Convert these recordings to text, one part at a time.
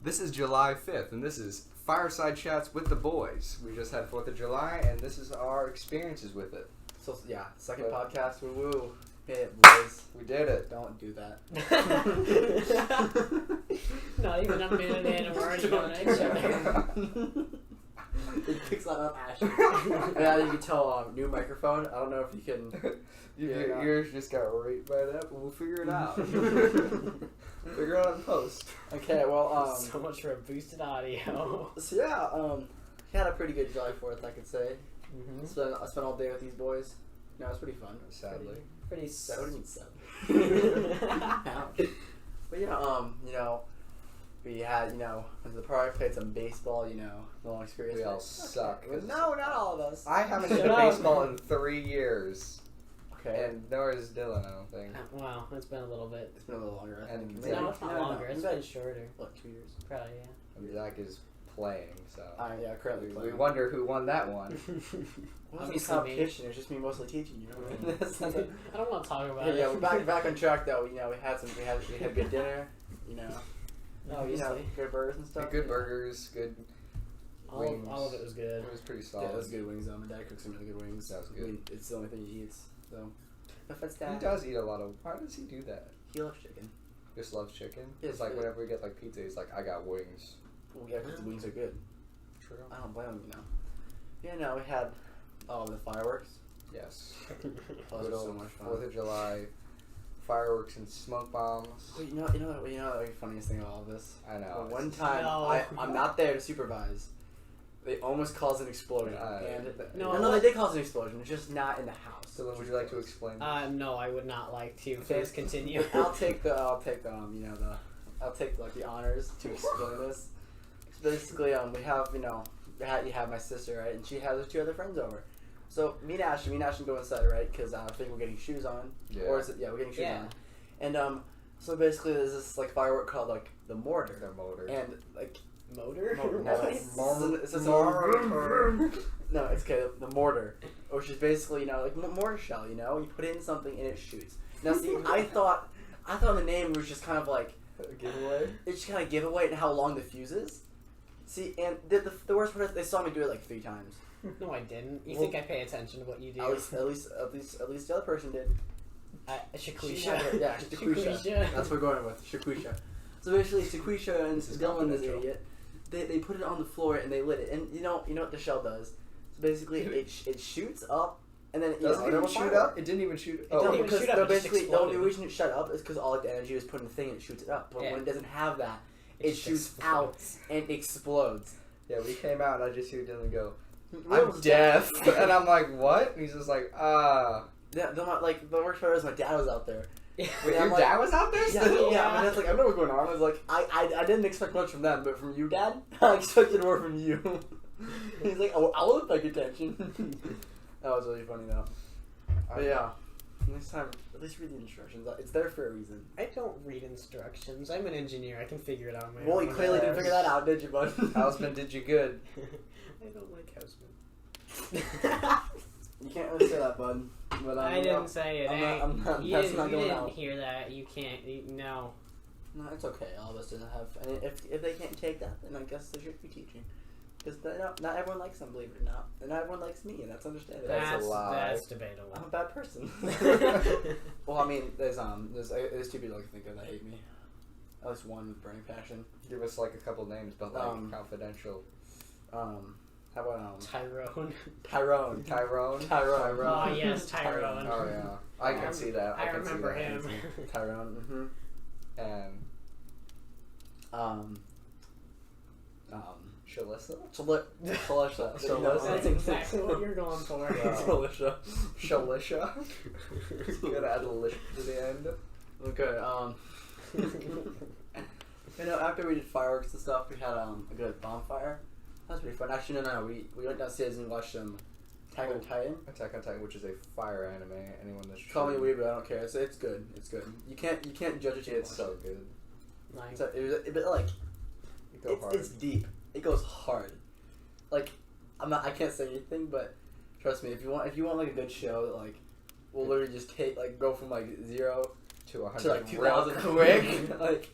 This is July 5th, and this is Fireside Chats with the Boys. We just had 4th of July, and this is our experiences with it. So, yeah, second podcast. Woo-woo. Hit it, boys. We did it. Don't do that. Not even a minute in, and we're already going at each other. It picks that up, Ashton. Yeah, you can tell, new microphone. I don't know if you can... Your ears just got right by that, but we'll figure it out. Figure it out in post. Okay, well, So much for a boosted audio. So, yeah, he had a pretty good July 4th, I could say. Mm-hmm. I spent all day with these boys. No, it was pretty fun. Sadly. Pretty What do you mean, sad? But, yeah, we had, went to the park, played some baseball, long experience. We all suck. No, not all of us. I haven't Shut been to up. baseball in 3 years. Okay. And nor is Dylan, I don't think. Wow, it's been a little bit. It's been a little longer, I think. And Maybe- No, it's not longer. It's been been shorter. what, 2 years? Probably, yeah. I mean, Zach is playing, so. Yeah, currently We playing. wonder who won that one. It wasn't Obviously competition. It was just me mostly teaching. I don't want to talk about Yeah, it. we're back on track though. We had good dinner. Obviously. Good burgers and stuff. Good burgers, good wings. All of it was good. It was pretty Yeah, solid. it was good wings. My dad cooks some really good wings. That was good. I mean, it's the only thing he eats. So, if it's He dad, does eat a lot of. Why does he do that? he loves chicken. Just loves chicken. Yeah, It's like it's whenever we get like pizza, he's like, I got wings. Well, yeah, because the wings are good. True. I don't blame him. Yeah, no, we had the fireworks. Yes. Those Good were so old much fun. 4th of July, fireworks and smoke bombs. Wait, you know the funniest thing about all this? I know. Well, one time, No. I'm not there to supervise. They almost caused an explosion. No, they did cause an explosion. It's just not in the house. Dylan, would you like to explain? No, I would not like to. Please continue. I'll take the honors to explain this. So basically, we have, you have my sister, right, and she has her 2 other friends over. So me and Ashton go inside, right, because I think we're getting shoes on. Yeah. Or is it? Yeah, we're getting shoes Yeah. on. And so basically, there's this firework called the mortar. The motor. And Motor? it's a mortar. No, it's okay. The mortar, which is basically mortar shell. You put in something and it shoots. Now, see, I thought the name was just kind of like A giveaway? it's just kind of giveaway and how long the fuse is. See, and the worst part is they saw me do it like 3 times. No, I didn't. You Well, think I pay attention to what you do? At least the other person did. Shaquisha. Yeah, Shaquisha. That's what we're going with. Shaquisha. So basically, Shaquisha and Dylan, this idiot, they put it on the floor and they lit it. And you know what the shell does? So basically, it shoots up and then Doesn't even shoot up? It didn't even shoot up. didn't even because shoot up, it just basically the exploded. only reason it shut up is because all the energy was put in the thing and it shoots it up. But Yeah. when it doesn't have that, it just shoots explodes. out and explodes. Yeah, we came out and I just hear Dylan go, Real I'm deaf. And I'm like, what? And he's just like, Yeah, the worst part is my dad was out there. Wait, And your I'm like- dad was out there Yeah, still? yeah. My dad's like, I know what's going on. I was like, I didn't expect much from them, but from you, Dad, I expected more from you. He's like, oh, I will pay attention. That was really funny though. But yeah, next time, at least read the instructions. It's there for a reason. I don't read instructions. I'm an engineer. I can figure it out on my Well, own. you clearly didn't figure that out, did you, bud? Houseman did you good. I don't like Houseman. You can't really say that, bud. But I didn't say it. I'm not. You That's didn't, not you going didn't out. hear that. You can't. No. No, it's okay. All of us didn't have. And if they can't take that, then I guess they should be teaching. Because not everyone likes them, believe it or not. And not everyone likes me, and that's understandable. That's a lie. That's debatable. I'm a bad person. Well, I mean, there's 2 people I can think of that hate me. At least one with burning passion. Give us like a couple names, but like confidential. How about Tyrone. Tyrone? Tyrone? Oh yes, Tyrone. Oh yeah. I can see that. I can see remember that. him. Tyrone. And Shalissa? Shalissa. That's exactly what you're going for. Shalissa. Shalisha? You gotta add a lish to the end. Okay. After we did fireworks and stuff, we had a good bonfire. That was pretty fun. Actually, no. We went downstairs and watched Attack on Titan. Attack on Titan, which is a fire anime. Anyone that's Call me weird, but I don't care. It's good. It's good. You can't judge it. It's so good. Nice. So it's deep. It goes hard. Like I can't say anything, but trust me, if you want like a good show that like will literally just go from like 0 to 100 to like 2,000 quick. Like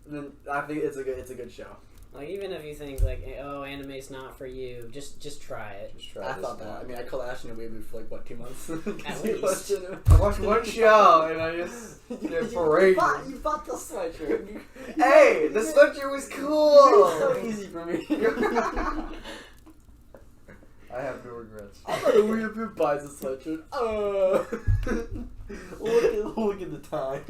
then I think it's a good show. Like, even if you think, like, oh, anime's not for you, just try it. Just try I this thought that. one. I mean, I called Ashton a weeaboo for like, what, 2 months? At least. I watched one show and I just get paraded. You bought the sweatshirt. Hey, the sweatshirt was It's cool. so easy for me. I have no regrets. I thought a weeaboo buys a sweatshirt. Look at the time.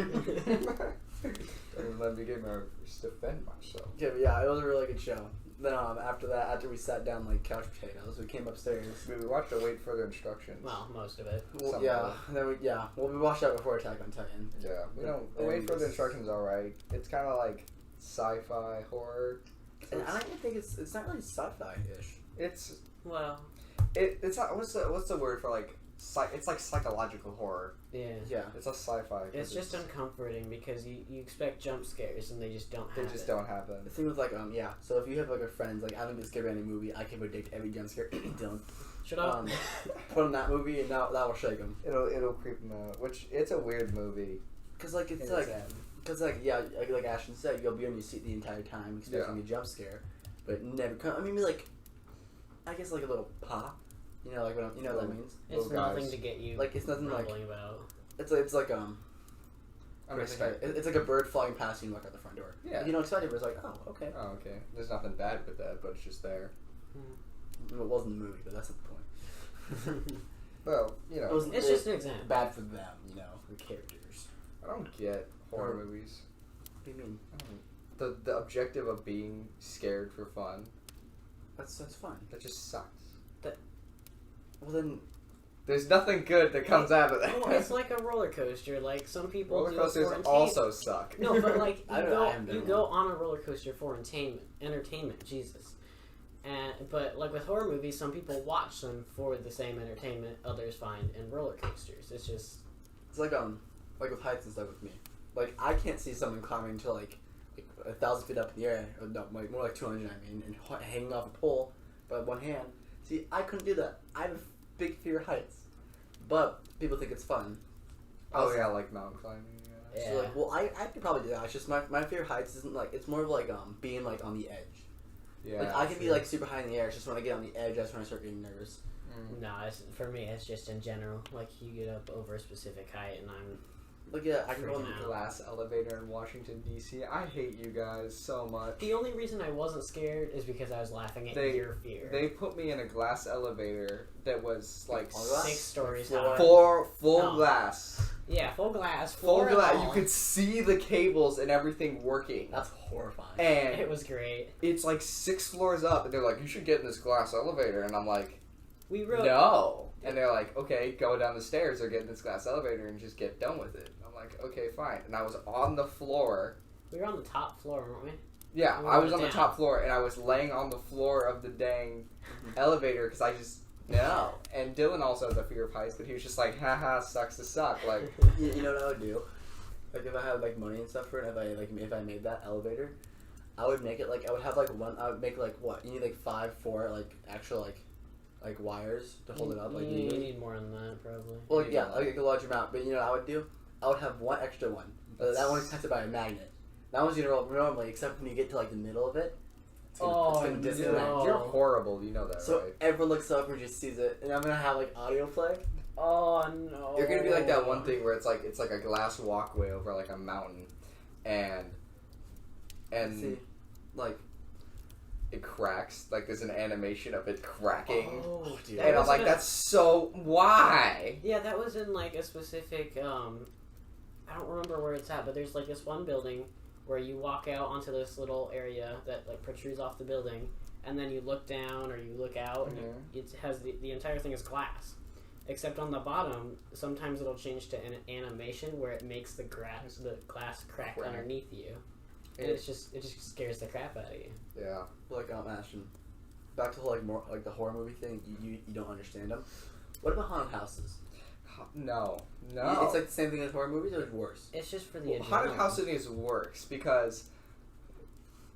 Doesn't let me get my defend myself. Yeah, but yeah, it was a really good show. Then after that, after we sat down like couch potatoes, we came upstairs. We watched to wait further instructions. Well, most of it. Well, Some yeah, of it. and then we watched that before Attack on Titan. Yeah, we don't. And Wait further it's- instructions, alright. It's kind of like sci-fi horror. And I don't even think it's not really sci-fi-ish. It's Well, it's not. What's the word for like? It's like psychological horror. yeah. Yeah. It's a sci-fi. 'cause It's just uncomforting because you expect jump scares and they just don't They happen. just don't happen. The thing with like yeah, so if you have like a friend like I don't get scared by any movie, I can predict every jump scare. Dylan, Shut up. put on that movie and that will shake him. It'll creep them out. Which it's a weird movie. Cause like it's It's like sad. because like yeah, like Ashton said, you'll be on your seat the entire time expecting a jump scare, but never come. I mean, like I guess like a little pop. You know, like what you know what that means. It's little nothing guys. to get you Like it's nothing like rumbling about. it's like Unexpected. it's like a bird flying past you and walk out the front door. Yeah. You don't expect it, but it's like oh okay. Oh, okay. There's nothing bad with that, but it's just there. Well, it wasn't the movie, but that's not the point. Well, you know, It wasn't It's just an example. bad for them, you know, the characters. I don't get horror Or- movies. What do you mean? The objective of being scared for fun, That's fun. that just sucks. Well then, There's nothing good that comes out of that. Oh, it's like a roller coaster. Like some people Roller do it coasters for also suck. No, but like I haven't been you on go one. on a roller coaster for entertainment. Jesus. But like with horror movies, some people watch them for the same entertainment others find in roller coasters. It's just it's like with heights and stuff with me. Like I can't see someone climbing to like 1,000 feet up in the air, or no, like more like 200. I mean, and hanging off a pole by one hand. See, I couldn't do that. I have a big fear of heights, but people think it's fun. Oh yeah, like mountain climbing. Yeah. yeah. So like, well, I could probably do that. It's just my fear of heights isn't like it's more of like being like on the edge. Yeah. Like I can be true. like super high in the air. It's just when I get on the edge, that's when I start getting nervous. no, for me it's just in general. Like you get up over a specific height, and I'm Like yeah, I can go on Freaking the out. Glass elevator in Washington D.C. I hate you guys so much. the only reason I wasn't scared is because I was laughing at your fear. They put me in a glass elevator that was like All glass? 6 stories Floor. high. full No. glass. Yeah, full glass. Full floor and glass. all. You could see the cables and everything working. That's horrifying. And It was great. it's like 6 floors up, and they're like, "You should get in this glass elevator," and I'm like, We wrote. "No." And they're like, "Okay, go down the stairs or get in this glass elevator and just get done with it." I'm like, "Okay, fine." And I was on the floor. We were on the top floor, weren't we? Yeah, We I was went on the down. top floor, and I was laying on the floor of the dang elevator because I just no. And Dylan also has a fear of heights, but he was just like, "Haha, sucks to suck." Like, You know what I would do? Like if I had like money and stuff for it, if I made that elevator, I would make it like I would have like one. I would make like what you need like 4 like actual like wires to hold it up. Like you need more than that, probably. well yeah, like a large amount. But you know what I would do? I would have one extra one. That one is connected by a magnet. That one's gonna roll normally, except when you get to like the middle of it. It's gonna disconnect. no. you're horrible. You know that, So right? everyone looks up and just sees it, and I'm gonna have like audio play. Oh no! You're gonna be like that one thing where it's like a glass walkway over like a mountain, and See, like it cracks. Like there's an animation of it cracking, oh dude. and I'm was like, in a- "That's so why?" Yeah, that was in like a specific. I don't remember where it's at, but there's like this one building where you walk out onto this little area that like protrudes off the building, and then you look down or you look out, and it has the entire thing is glass. Except on the bottom, sometimes it'll change to an animation where it makes the glass crack Crack. underneath you, and it just scares the crap out of you. Yeah. Like Ashton, back to like more like the horror movie thing. You don't understand them. What about haunted houses? No. It's like the same thing as horror movies, or it's worse. It's just for the Well, haunted adrenaline. house in is works because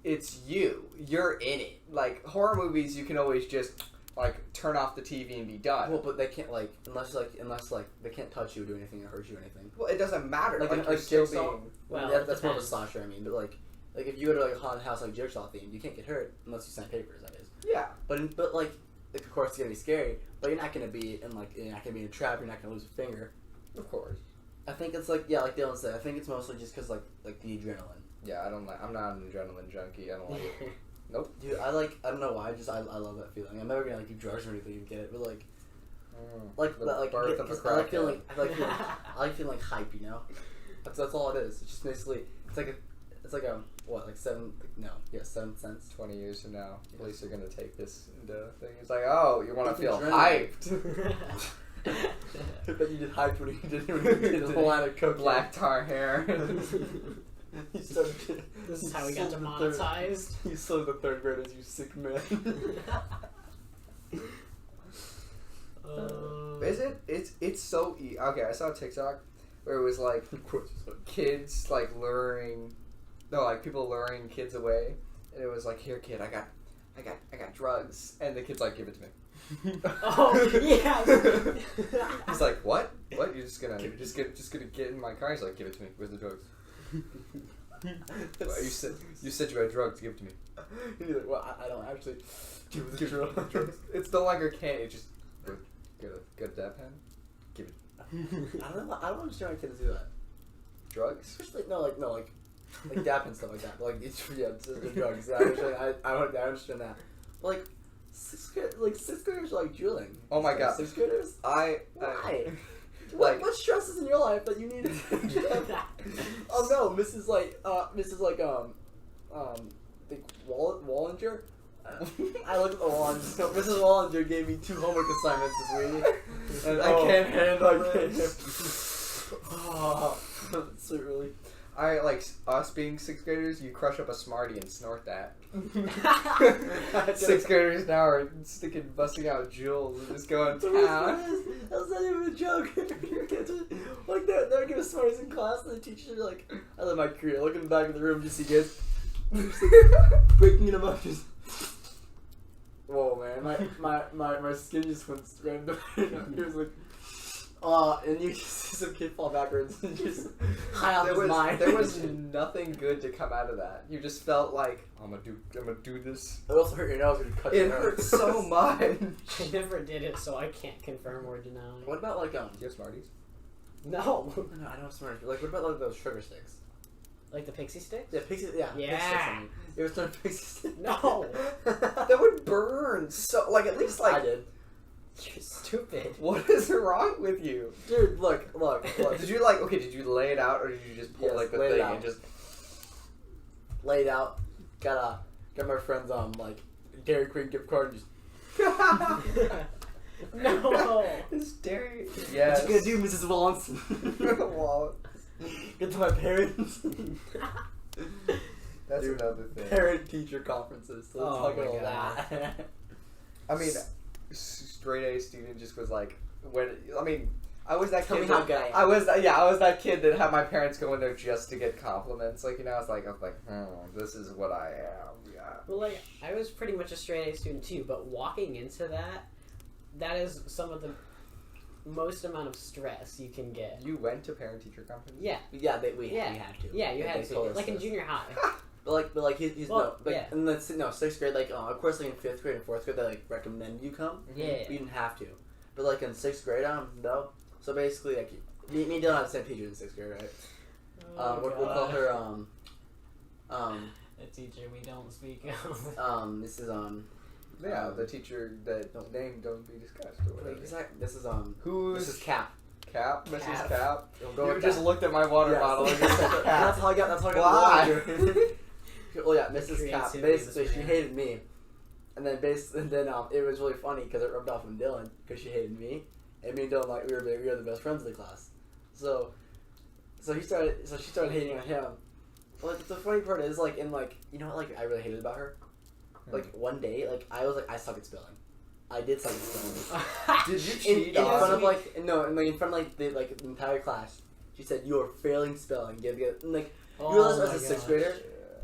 it's you. You're in it. Like horror movies, you can always just like turn off the TV and be done. Well, but they can't unless they can't touch you or do anything or hurt you or anything. Well, it doesn't matter. Like you're still Jigsaw? being. Well, yeah, it that's more of a depends. slasher. I mean, but like like if you go to like a haunted house like Jigsaw themed, you can't get hurt unless you sign papers. That is. Yeah. But like of course it's gonna be scary, but you're not gonna be in a trap. You're not gonna lose a finger. Of course. I think it's like like Dylan said. I think it's mostly just because like the adrenaline. Yeah, I'm not an adrenaline junkie. I don't like it. Nope. Dude, I don't know why. I love that feeling. I'm never gonna like do drugs or anything and get it, but I like feeling like hype. You know, that's all it is. It's just basically it's like a what like 7 cents. 20 years from now, police are gonna take this into thing. It's like, oh, you want to feel adrenaline. hyped. But you did hype when you did a whole lot of coke. Black tar hair. This is how we got demonetized. You sold the 3rd graders, you sick man. Is it? It's so okay. I saw a TikTok where it was like kids like people luring kids away, and it was like, here, kid, I got drugs, and the kid's like, give it to me. Oh yeah. He's like, what? What? You're just gonna get in my car? He's like, give it to me. Where's the drugs? Well, you said you had drugs. Give it to me. He's like, well, I don't actually give the drugs. It's no longer candy. It's just get a dab pen. Give it. I don't understand why kids do that. Drugs? Especially like dap and stuff like that. But like it's just drugs. I understand that. But like 6th graders are like drooling. Oh my god. 6th graders? Why? What stress is in your life that you need to Oh no, Mrs. Wallinger. I looked at the wall. So Mrs. Wallinger gave me 2 homework assignments this week, and I can't handle it. Oh, so really. I like us being 6th graders. You crush up a Smartie and snort that. 6th graders now are busting out jewels and just going to town. That's not even a joke. Like they're giving Smarties in class, and the teachers are like, I love my career. Look in the back of the room, just see kids breaking them up. Just whoa, man, my skin just went right up. It was like. And you just see some kid fall backwards and just high off his mind. There was nothing good to come out of that. You just felt like, I'm gonna do this. It also hurt your nose when you cut your nose. It hurt so much. I never did it, so I can't confirm or deny. What about like Do you have Smarties? No. No, I don't have Smarties. Like, what about like those sugar sticks? Like the pixie sticks? Yeah, pixie. Yeah. Yeah. Pixie sticks, I mean. You ever started pixie sticks? No. That would burn. So like at least like I did. You're stupid. What is wrong with you? Dude, look. Did you did you lay it out or did you just pull Yes, like the lay it thing out. and just Lay it out. Got my friend's like Dairy Queen gift card and just No. It's dairy. Yes. What you gonna do, Mrs. Wallinson? Well, Get to my parents. that's Dude, another thing. Parent-teacher conferences. So let's Oh talk my about God. that. I mean, straight A student just was like I was that Tell kid. me how good I am. I was that kid that had my parents go in there just to get compliments. Like, I was like, this is what I am. Yeah. Well, like, I was pretty much a straight A student too, but walking into that is some of the most amount of stress you can get. You went to parent-teacher conference? Yeah. Yeah, we had to. Yeah, you had They to. told us Like in this. junior high. But he's Well, no, like yeah. in the 6th grade, like of course, like in 5th grade and 4th grade, they like recommend you come. Yeah. You didn't have to, but like in 6th grade, no. So basically, like me and Dylan had the same teacher in 6th grade, right? We'll call her a teacher we don't speak of. Mrs. Yeah, the teacher that name don't be discussed or whatever. This is Who's Mrs. Cap. Cap? Mrs. Cap? We'll go You with just that. looked at my water Yes. bottle and just said Cap. That's how I got. Why? Well, yeah, Mrs. Cap. Creativity Basically, was she bad. hated me, and then it was really funny because it rubbed off on Dylan because she hated me, and me and Dylan we were the best friends in the class. So she started hating on him. But like the funny part is like you know what I really hated about her. Like one day I suck at spelling. I did suck at spelling. Did you cheat in on front of in front of the entire class. She said you are failing spelling. You realize as a 6th grader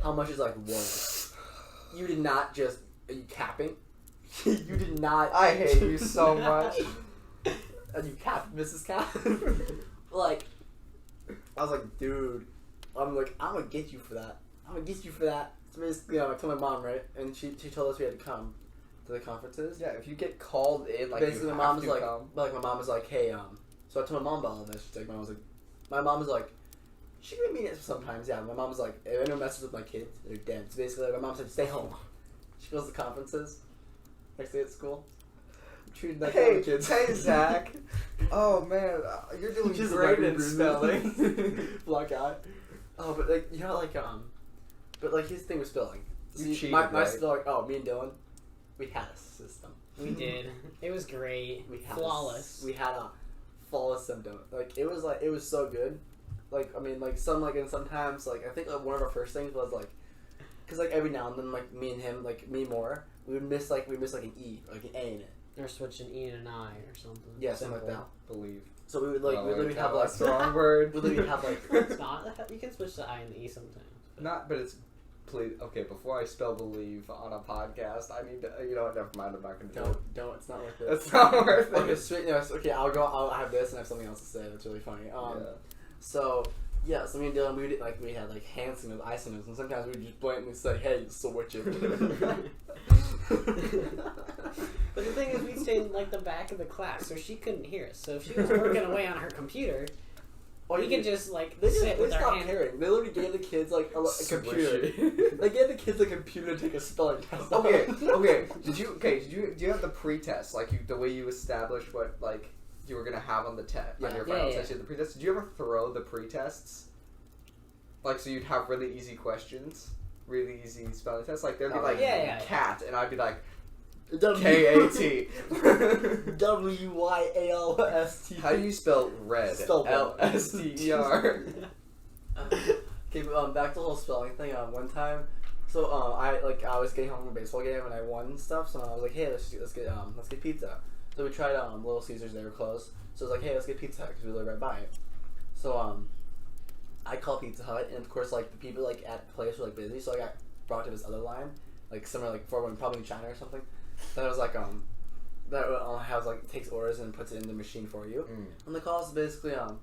how much is whoa. You did not just are you capping? You did not. I hate you so much. And you capped Mrs. Cap. I was like, dude, I'm gonna get you for that. I'm gonna get you for that. So basically, I told my mom, right, and she told us we had to come to the conferences. Yeah, if you get called in, like basically, you my mom have was to like, come. like my mom was like, hey, so I told my mom about all this. She's like, my mom was like, she can be mean sometimes. Yeah, my mom was like, if anyone messes with my kids, they're dead. So basically, like, my mom said, stay home. She goes to conferences. Next day at school. Treated like Hey, kids. hey, Zach. Oh man, you're doing Just great like in spelling. Black eye. Oh, but like but like his thing was spelling. You cheated, my right? spelling. Oh, me and Dylan, we had a system. We did. It was great. We had Flawless. We had a flawless symptom. Like it was so good. Like I mean, like and sometimes like I think like, one of our first things was like, cause like every now and then like me and him like me more we would miss like an E or like an A in it. Or switch an E and an I or something. Yeah, something like that. Believe. So we would like we literally have like that's the wrong word. we literally have like It's not. You can switch the I and the E sometimes. Not, but it's please. Okay, before I spell believe on a podcast, I need to. You know what? Never mind. I'm not gonna do it. don't. It's not worth it. It's not worth it. Okay, straight. No, okay. I'll have this and I have something else to say. That's really funny. So yeah, so me and Dylan we had like hand signals, eye signals, and sometimes we would just blatantly say, "Hey, switch it." But the thing is, we stayed in like the back of the class, so she couldn't hear us. So if she was working away on her computer, we could just like sit with our stopped hands. caring. They literally gave the kids like a computer. They gave the kids a computer to take a spelling test. Okay. Did you have the pre-test, like the way you established what like you were gonna have on the test on your final test? You had the pre-test. Did you ever throw the pre-tests? Like so you'd have really easy questions, really easy spelling tests. Like there'd be like cat, and I'd be like K-A-T. W-Y-A-L-S-T. How do you spell red? L-S-T-E-R. Okay, but back to the whole spelling thing. One time, so I was getting home from a baseball game and I won stuff. So I was like, hey, let's get pizza. So we tried Little Caesars. They were closed. So I was like, hey, let's get Pizza Hut because we live right by it. So I called Pizza Hut, and of course like the people like at the place were like busy. So I got brought to this other line, like somewhere like for probably in China or something. That was like has like takes orders and puts it in the machine for you. And the call is basically they're on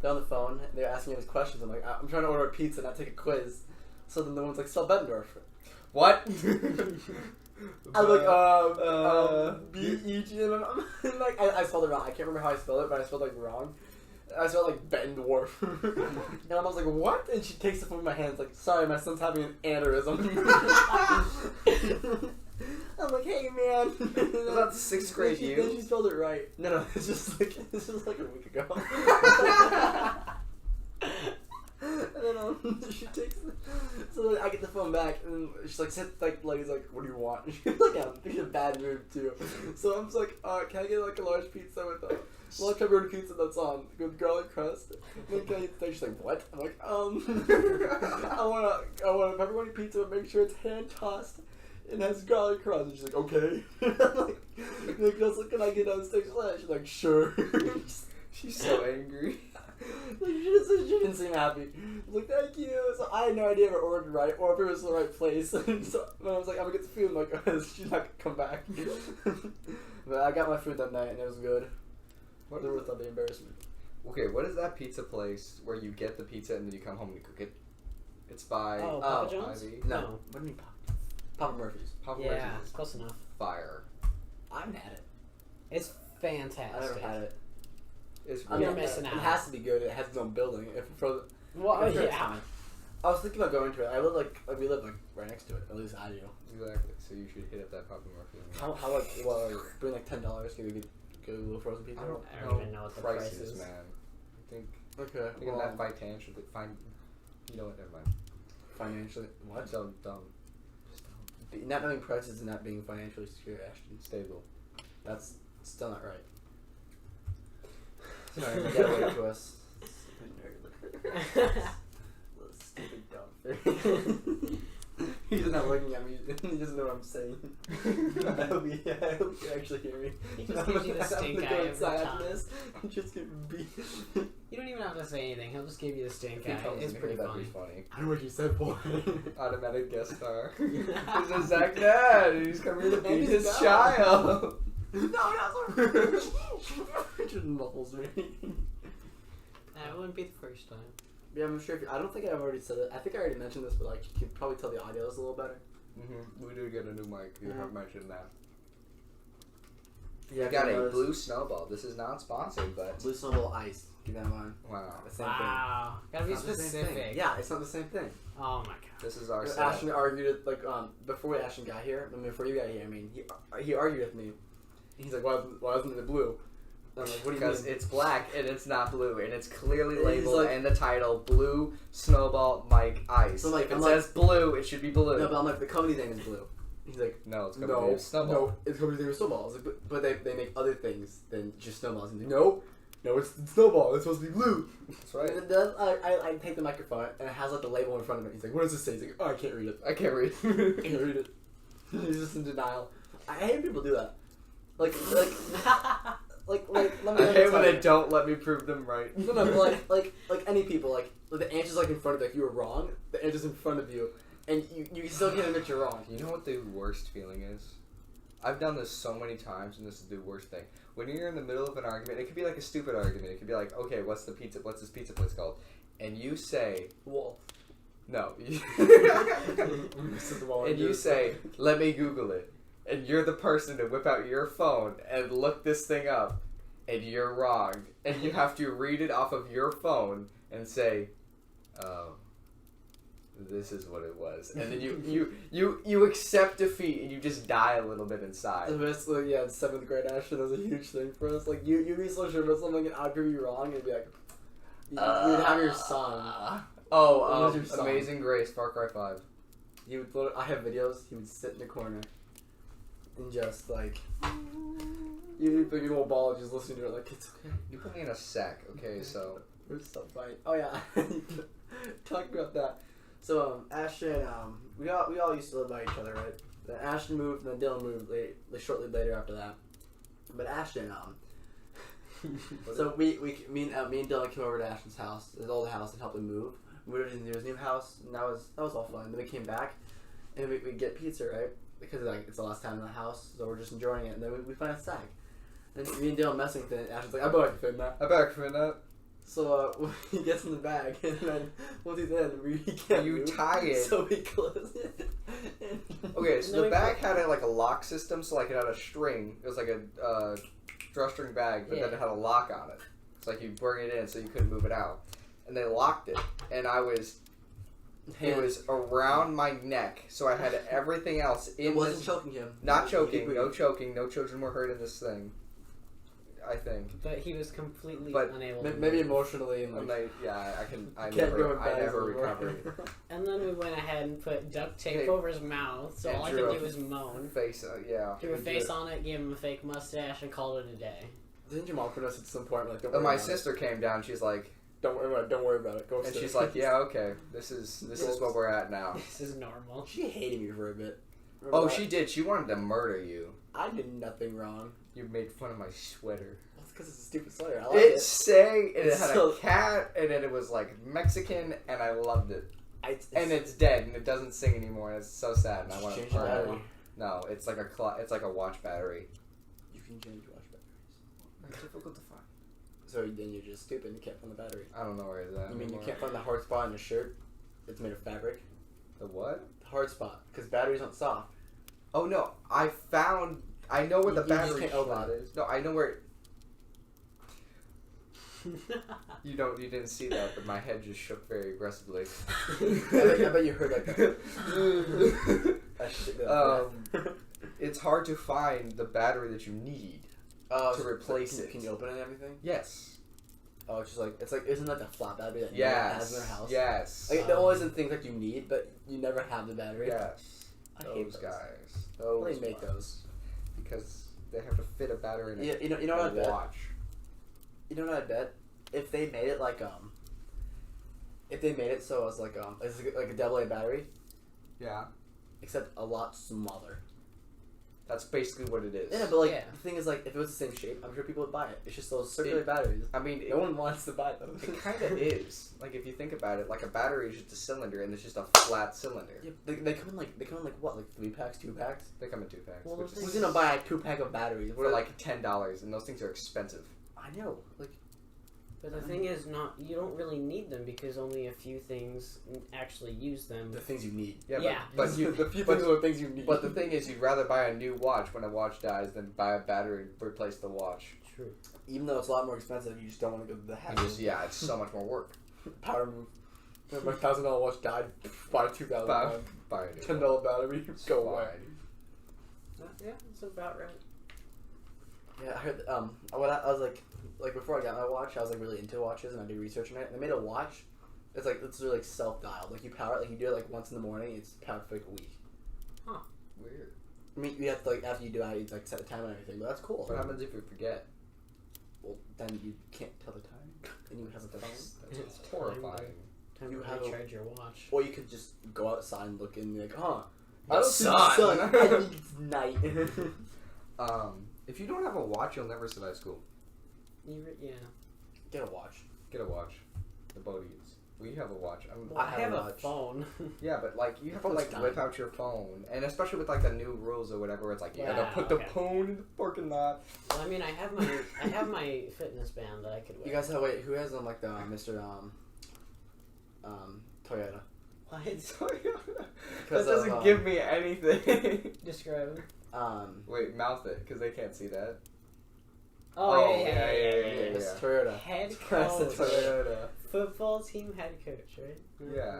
the phone. They're asking me these questions. I'm like, I'm trying to order a pizza, not take a quiz. So then the one's like, spell Bettendorf. What? I was like, B-E-G, and I'm like, I spelled it wrong. I can't remember how I spelled it, but I spelled it like wrong. I spelled like Bettendorf. And I was like, what? And she takes it from my hands, like, sorry, my son's having an aneurysm. I'm like, hey man. Was that 6th grade you? Then she spelled it right. No, it's just like a week ago. And then she takes it. So then I get the phone back, and she's like, he's like, what do you want? She's like, in a bad mood too. So I'm just like, can I get like a large pizza with large pepperoni pizza that's with garlic crust? And then can I get the thing? She's like, what? I'm like, I want a pepperoni pizza, but make sure it's hand tossed. It has garlic crust. And she's like, okay. I'm like, can I get on stage left? She's like, sure. She's so angry. Like, she didn't seem happy. I was like, thank you. So I had no idea if I ordered right or if it was the right place. So when I was like, I'm gonna get the food. I'm like, she's not gonna come back. But I got my food that night and it was good. What was without the embarrassment? Okay, what is that pizza place where you get the pizza and then you come home and you cook it? It's by Papa John's? Ivy. No. What do you mean Papa Murphy's? Papa Yeah, Murphy's is close enough. fire. I haven't had it. It's fantastic. I never had it. It's I really mean, missing It out. has to be good. It has its own building. Well, I'm sure it's yeah. fine. I was thinking about going to it. I live we live right next to it. At least I do. Exactly. So you should hit up that Papa Murphy's. How bring like $10? Can we get a little frozen pizza? I don't even know what the price is. man. I think Okay. that financially you know what? Never mind. Financially, what? Dumb. Not knowing prices and not being financially secure, Ashton. Stable. That's still not right. Sorry, my dad waited to us. Stupid dumb. He's not looking at me. He doesn't know what I'm saying. I hope you actually hear me. He just gives you the stink eye every time. I'm just gonna be. You don't even have to say anything. He'll just give you the stink He eye. comes It's in pretty here, that'd funny. be funny. I know what you said, boy. Automatic guest star. He's a Zach Dad. He's coming to beat his No. child. No, it just muffles me. That wouldn't be the first time. Yeah, I'm sure. I don't think I've already said it. I think I already mentioned this, but like you could probably tell the audio is a little better. We did get a new mic. You have mentioned that. Yeah, You got a blue snowball. This is not sponsored, but blue snowball ice. Keep that in mind. wow, The same Wow. Gotta be thing. It's not the same thing. specific. Yeah, it's not the same thing. Oh my god. this is our Ashton argued it like before Ashton got here. I mean, before you got here. I mean, he argued with me. He's like, why isn't it blue? I'm like, what do you mean? Because it's black and it's not blue, and it's clearly And he's labeled like- in the title "Blue Snowball Mike Ice." So, like, if it I'm says blue, it should be blue. No, but I'm like, the company name is blue. He's like, No, it's gonna be Snowball. no, it's company name is Snowball. I was like, but they make other things than just snowballs. He's like, no, it's Snowball. It's supposed to be blue. That's right. And then I take the microphone and it has like the label in front of it. He's like, what does this say? He's like, oh, I can't read it. I can't read. I can't read it. He's just in denial. I hate when people do that. Like, let me I hate when tell they you. don't let me prove them right. No, like any people, like the answer's like in front of you, like you were wrong. The answer's in front of you, and you still can't admit you're wrong. You know what the worst feeling is? I've done this so many times, and this is the worst thing. When you're in the middle of an argument, it could be like a stupid argument. It could be like, okay, what's this pizza place called? And you say, Wall. no. The wall And you say, let me Google it. And you're the person to whip out your phone and look this thing up, and you're wrong. And you have to read it off of your phone and say, oh, this is what it was. And then you accept defeat and you just die a little bit inside. The best, like, yeah, in 7th grade, Ashton, that was a huge thing for us. Like, you'd be so sure about something and I'd prove you wrong, and be like, you'd have your song. Oh, What was your song? Amazing Grace, Far Cry 5. He would, I have videos, he would sit in the corner and just, like, you'd be a little ball just listening to it, like, it's okay. You put me in a sack, okay, so. We're so funny. Oh, yeah. Talk about that. So, Ashton, we all used to live by each other, right? Then Ashton moved, and then Dylan moved shortly later after that. But Ashton, so me and Dylan came over to Ashton's house, his old house, and helped him move. We moved into his new house, and that was all fun. Then we came back, and we get pizza, right? Because like it's the last time in the house, so we're just enjoying it. And then we find a sack. And me and Dylan messing with it. Ashton's like, I bet I can fit in that. I better fit that. So he gets in the bag, and then once he's in, he can't You move, tie it. so we close it. Okay, so No, the we bag had like a lock system, so like it had a string. It was like a drawstring bag, but then Yeah. it had a lock on it. It's like you bring it in, so you couldn't move it out. And they locked it, and it was around my neck, so I had everything else in. It wasn't this, choking him. Not choking, no choking, no children were hurt in this thing. I think. But he was completely But unable to Maybe move. emotionally and like. I Can't go in I bags never anymore. recovered. And then we went ahead and put duct tape Tape. over his mouth, so And all I drew could a do was moan. Face, yeah. Drew a We face did. on it, gave him a fake mustache, and called it a day. Didn't your mom put us at some point like? Don't And worry my about sister came down. She's like, it. Don't worry about it. Go. and upstairs. she's like, yeah, okay, this is what we're at now. This is normal. She hated me for a bit. Remember Oh, that? she did. She wanted to murder you. I did nothing wrong. You made fun of my sweater. That's because it's a stupid sweater. I like It it. sang, and it It's had so- a cat, and then it was like Mexican, and I loved it. And it's it's dead, and it doesn't sing anymore, and it's so sad, and I Just want to change the burn it. battery. No, it's like a watch battery. You can change watch batteries. It's difficult to find. So then you're just stupid and you can't find the battery. I don't know where it's at. You mean you anymore. can't find the hard spot in a shirt? It's made of fabric. The what? The hard spot, because batteries aren't soft. Oh no, I know where the You just battery can't open slot it. is. No, I know where. You didn't see that, but my head just shook very aggressively. I bet you heard like that shit. It's hard to find the battery that you need. To replace it. Can you open it and everything? Yes. Oh, it's just like isn't that the flat battery that Yes. everyone has in their house? Yes. Like, they're always in things that you need, but you never have the battery. Yes. I hate Those those. guys. Why Those do they make ones. those? Because they have to fit a battery in You know what I bet? watch. You know what I bet? If they made it like if they made it so it was like it's like a AA battery, Yeah. except a lot smaller. That's basically what it is. Yeah, but like Yeah. the thing is, like if it was the same shape, I'm sure people would buy it. It's just those circular batteries. I mean, No one wants to buy those. it kind of is. Like if you think about it, like a battery is just a cylinder, and it's just a flat cylinder. Yeah, they come in like what, like 3-packs, 2-packs? They come in 2-packs, Well, which the Who's is gonna buy a 2-pack of batteries? for like $10, and those things are expensive. I know, like But the thing is, you don't really need them because only a few things actually use them. The things you need. Yeah. But The few things are the things you need. But the thing is, you'd rather buy a new watch when a watch dies than buy a battery and replace the watch. True. Even though it's a lot more expensive, you just don't want to go to the hassle. It's so much more work. Power move. If my $1,000 watch died, buy $2,000. Buy a new $10 battery. Go away. Yeah, that's about right. Yeah, I heard. What I was like before I got my watch, I was like really into watches and I do research on it. And they made a watch. It's really like self-dialed. Like you power it, like you do it like once in the morning. It's powered for like a week. Huh? Weird. I mean, you have to like after you do it, you like set a time and everything. But that's cool. What happens if you forget? Well, then you can't tell the time, and you have the phone. That's horrifying. Time You to have recharge your watch. Or you could just go outside and look and be like, huh? The I don't see the sun. sun. I think it's night. If you don't have a watch, you'll never survive school. Yeah. Get a watch. Get a watch. The Bodies. We have a watch. Well, I have a phone. Yeah, but like you have to Phone's like dying. whip out your phone, and especially with like the new rules or whatever, it's like you gotta Yeah, put the phone in the parking lot. Well, I mean, I have my fitness band that I could wear. You guys have who has like the Mr. Toyota? What? That doesn't give me anything. Describe it. Wait, mouth it, because they can't see that. Oh, yeah. Mr. Toyota. Head That's the coach. Toyota. Football team head coach, right? Yeah.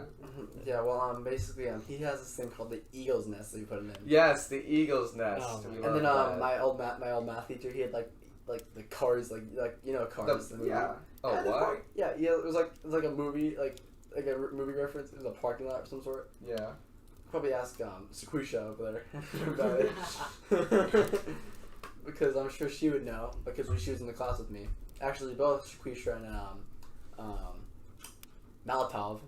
Yeah, well, basically, he has this thing called the Eagle's Nest that you put him in. Yes, the Eagle's Nest. Oh, We And then love that. my old math teacher, he had like the Cars, like you know Cars. The movie. yeah. Oh, Yeah, the what? park- Yeah, it was like a movie, like a movie reference. It was a parking lot of some sort. Yeah. Probably ask Sequisha over there about it. Because I'm sure she would know, because when she was in the class with me. Actually, both Sequisha and Malatov.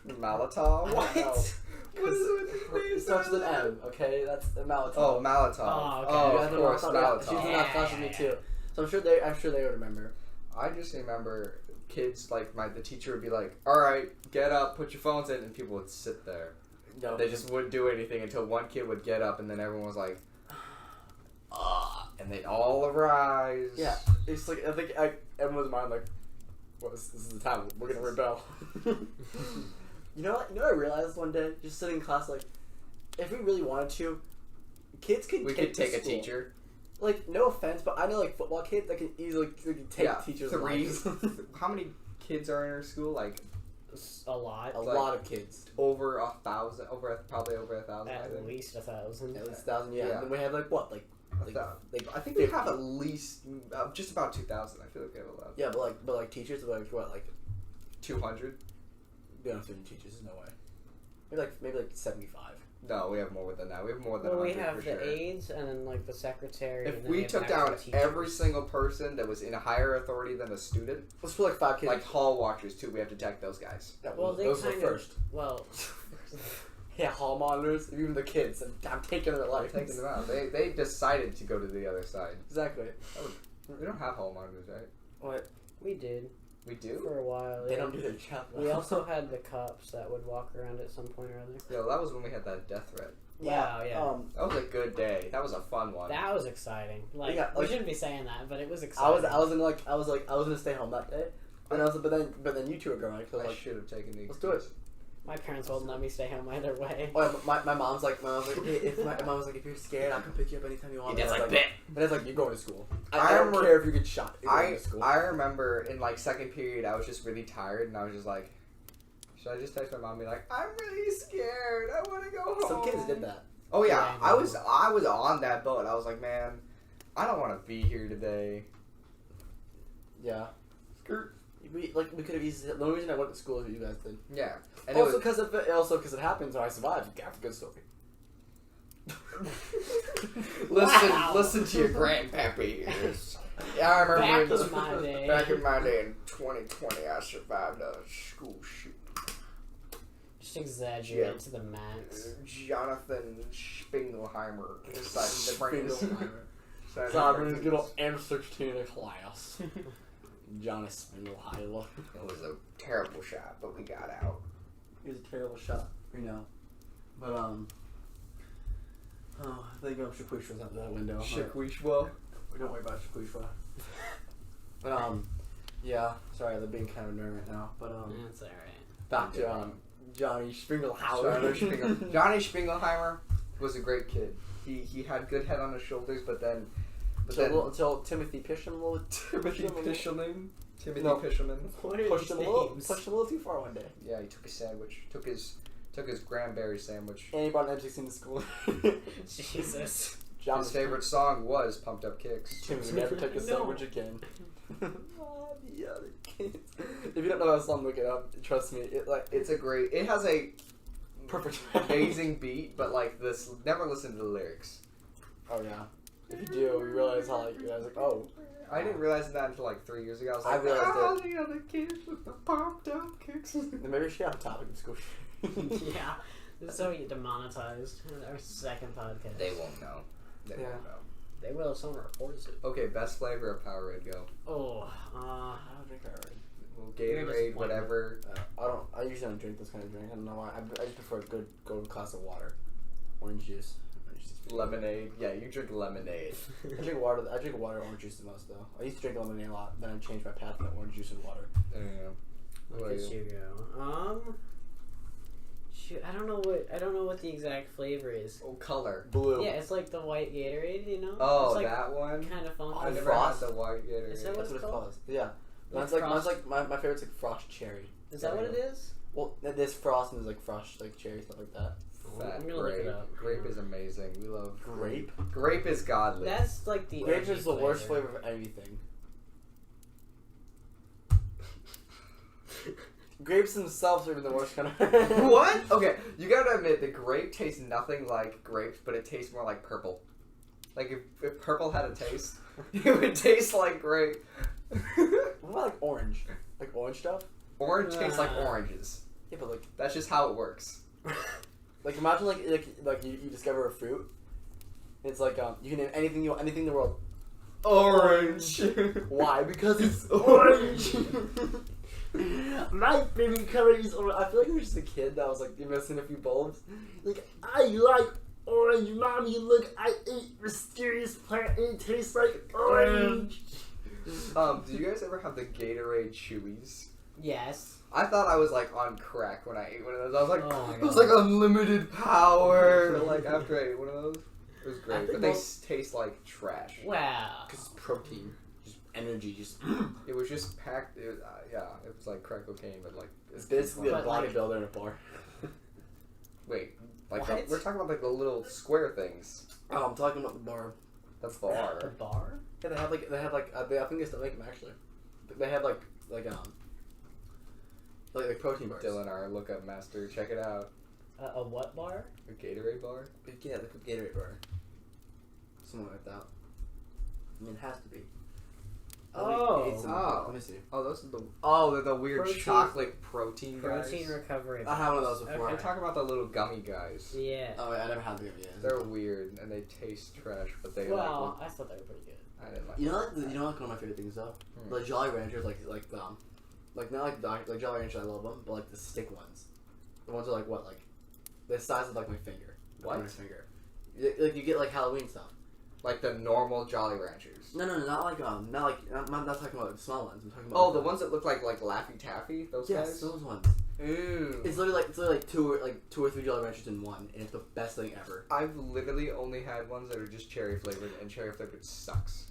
Malatov? What? What is it with these It names? starts with an M, okay? That's the Malatov. Oh, Malatov. Oh, okay. Oh, Yeah, of no, course, She was Malatov. in that class with me Yeah. too. So I'm sure they would remember. I just remember kids, like, the teacher would be like, alright, get up, put your phones in, and people would sit there. No. They just wouldn't do anything until one kid would get up, and then everyone was like, and they'd all arise. Yeah, it's like I think everyone's mind like, well, this is the time we're gonna rebel. You know what? I realized one day, just sitting in class, like, if we really wanted to, kids could We could take a teacher. Like, no offense, but I know like football kids that can easily take teachers' 3. lives. How many kids are in our school? Like, A lot. A Like- lot of kids. over 1,000. Probably over 1,000. I At think. least 1,000. At least 1,000. Yeah. Yeah. And then we have like what, like I think we have at least just about 2,000. I feel like we have a lot. yeah, but like teachers, like what, like 200? we don't have 50 teachers. There's no way. Maybe like 75. No, we have more than that. We have more than. Well, we 100 have for the sure. aides and then like the secretary. If and then we have took actual down teachers. every single person that was in a higher authority than a student, Let's put like 5 kids. like hall watchers too, we have to check those guys. Well, they those are kind of- first. Well, Yeah, hall monitors, even the kids. I'm taking their I'm life. taking them out. They decided to go to the other side. Exactly. We don't have hall monitors, right? What? we did We do. for a while. They yeah. don't do their job. We also had the cops that would walk around at some point or other. Yeah, that was when we had that death threat. Wow, yeah. That was a good day. That was a fun one. That was exciting. Like, Yeah, we like- shouldn't be saying that, but it was I exciting. was gonna stay home that day, and but then you two were going. So I like, should have taken the. let's do it. My parents wouldn't let me stay home either way. Oh, yeah, my mom's like, hey, if you're scared, I can pick you up anytime you want. Your dad's And like, it's bet. But it's like, you're going to school. I I don't remember- care if you get shot. You're going to school. I remember in like second period, I was just really tired, and I was just like, should I just text my mom and be like, I'm really scared. I want to go home. Some kids did that. Oh yeah, Yeah, I I know. was on that boat. I was like, man, I don't want to be here today. Yeah. Skirt. We could have easily. The only reason I went to school is what you guys did. Yeah, and Also it was, because it happened, so I survived. That's a good story. Wow. listen to your grandpappy ears. Yeah, I remember Back in my day. Back in my day in 2020, I survived a school shoot. Just exaggerate Yeah. to the max. Jonathan Spingelheimer decided to bring his. So I'm going to get on M16 in class. Johnny Spindelheimer. It was a terrible shot, but we got out. It was a terrible shot, you know. But oh, I think Shaquishwa's out that window. Shaquishwa. We don't worry about Shaquishwa. But Yeah, sorry, they're being kind of annoying right now. But That's alright. back to Johnny Springlehauer. Johnny Springleheimer was a great kid. He had good head on his shoulders, but then Until Timothy Pishelman Pishelman. No. Pishelman. What are pushed these him names? a little too far one day. Yeah, he took his sandwich. Took his cranberry sandwich. And he brought an M16 to school. Jesus. His favorite song was "Pumped Up Kicks." Timothy never took a No. sandwich again. Oh, the other kids. If you don't know that song, look it up. Trust me, It has a perfect, amazing beat, but like this, never listen to the lyrics. Oh yeah. If you do, you realize how like oh. I didn't realize that until like 3 years ago. I was I like, realized all the other kids with the pumped up kicks. Maybe we should have a topic in school. Yeah. This is how we get demonetized. Our second podcast. They won't know. They Yeah. won't know. They will if someone reports it. Okay, best flavor of Powerade, go. Oh, I don't drink Powerade. Well, You're Gatorade, just whatever. I usually don't drink this kind of drink. I don't know why. I just prefer a good glass of water, orange juice. Lemonade. Yeah, you drink lemonade. I drink water. I drink water, orange juice the most though. I used to drink lemonade a lot. Then I changed my path to orange juice and water. Yeah. What look about at you? you go. Shoot, I don't know what the exact flavor is. Oh, color. Blue. Yeah, it's like the white Gatorade, you know? Oh, it's like that one? kind of funky. I Oh, never Frost? had the white Gatorade. Is that That's what it's called? called. Yeah. Like Mine's like my favorite's like frost cherry. Is that what it is? Well, there's frost and there's like frost like cherry stuff like that. Fat I'm gonna look grape. it up. Grape is amazing. We love Grape. Grape is godly. That's like the Grape OG is the worst flavor of anything. Grapes themselves are even the worst kind of. What? Okay, you gotta admit the grape tastes nothing like grapes, but it tastes more like purple. Like if purple had a taste, it would taste like grape. What about like orange? Like orange stuff? Orange tastes like oranges. Yeah, but like That's just how it works. imagine like you discover a fruit. It's like you can name anything in the world. Orange. Why? Because it's orange. My favorite color is orange. I feel like I was just a kid that was like missing a few bulbs. Like I like orange, mommy. Look, I ate mysterious plant and it tastes like orange. Do you guys ever have the Gatorade Chewies? Yes. I thought I was like on crack when I ate one of those. I was like, Oh my it was God. like unlimited power. Like after I ate one of those, it was I great. think But they most- taste like trash. Wow. Because it's protein, just energy, just. It was just packed. It was like crack cocaine, but like It's basically a But, like- bodybuilder in a bar. wait, like What? we're talking about like the little square things. Oh, I'm talking about the bar. That's The bar. bar? Yeah, they have I think they still make them actually. They have like protein bars. Dylan, our lookup master, check it out. A what bar? A Gatorade bar. Yeah, like a Gatorade bar. Something like that. I mean, it has to be. Oh. Let me see. Oh, those are they're the weird Protein- chocolate protein Protein guys. recovery. I had one of those before. I'm talking about the little gummy guys. Yeah. Oh, wait, I never had them yet. They're weird and they taste trash, but they Well, I thought they were pretty good. I didn't like. You know, like one of my favorite things though, Hmm. the Jolly Ranchers, like not like Jolly Ranchers, I love them, but like the stick ones, the ones are like what, like the size of like my finger. What? My finger. Like you get like Halloween stuff. Like the normal Jolly Ranchers. No, not like I'm not talking about like the small ones. I'm talking about Oh, like, the ones that look like Laffy Taffy. Those Yes, guys. those ones. Ooh. It's literally like two or three Jolly Ranchers in one, and it's the best thing ever. I've literally only had ones that are just cherry flavored, and cherry flavored sucks.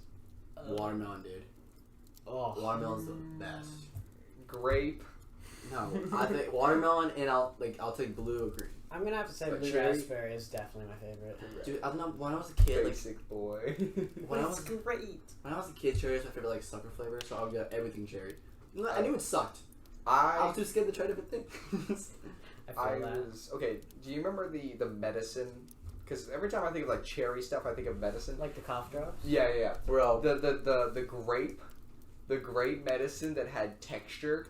Watermelon, dude. Oh. Watermelon's the best. Grape. No, I think watermelon, and I'll take blue or green. I'm gonna have to say But blue cherry- raspberry is definitely my favorite. Dude, I don't know. When I was a kid, like Basic boy. when I It's was great. when I was a kid, cherry was my favorite like sucker flavor, so I would get everything cherry. I knew it sucked. I I was too scared to try different things. I feel that. was okay. Do you remember the medicine? Because every time I think of like cherry stuff, I think of medicine. Like the cough drops? Yeah. Bro, The grape medicine that had texture.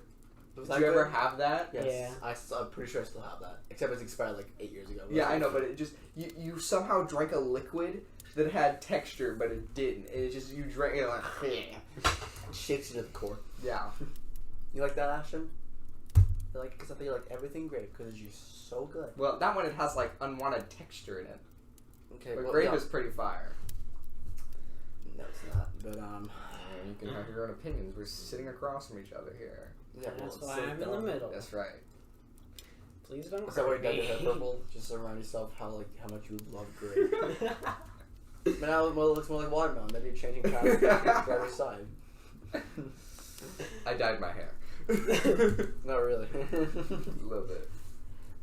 was Did that you ever good? have that? Yes, Yeah. I'm pretty sure I still have that. Except it's expired like 8 years ago. Yeah, I know, but it just you somehow drank a liquid that had texture, but it didn't. It just you drank it like it shakes you to the core. yeah. You like that, Ashton? Because I think you like everything grape because it's just so good. Well, that one it has like unwanted texture in it. Okay, But well, grape yeah. is pretty fire. No, it's not. But You can have your own opinions. We're sitting across from each other here. yeah, That's well, why sit I'm in down. the middle. That's right. Please don't Is that why hurt you dyed your me. hair purple? Just to remind yourself how much you love gray. But now it looks more like watermelon. Maybe you're changing colors to the other side. I dyed my hair. Not really. A little bit.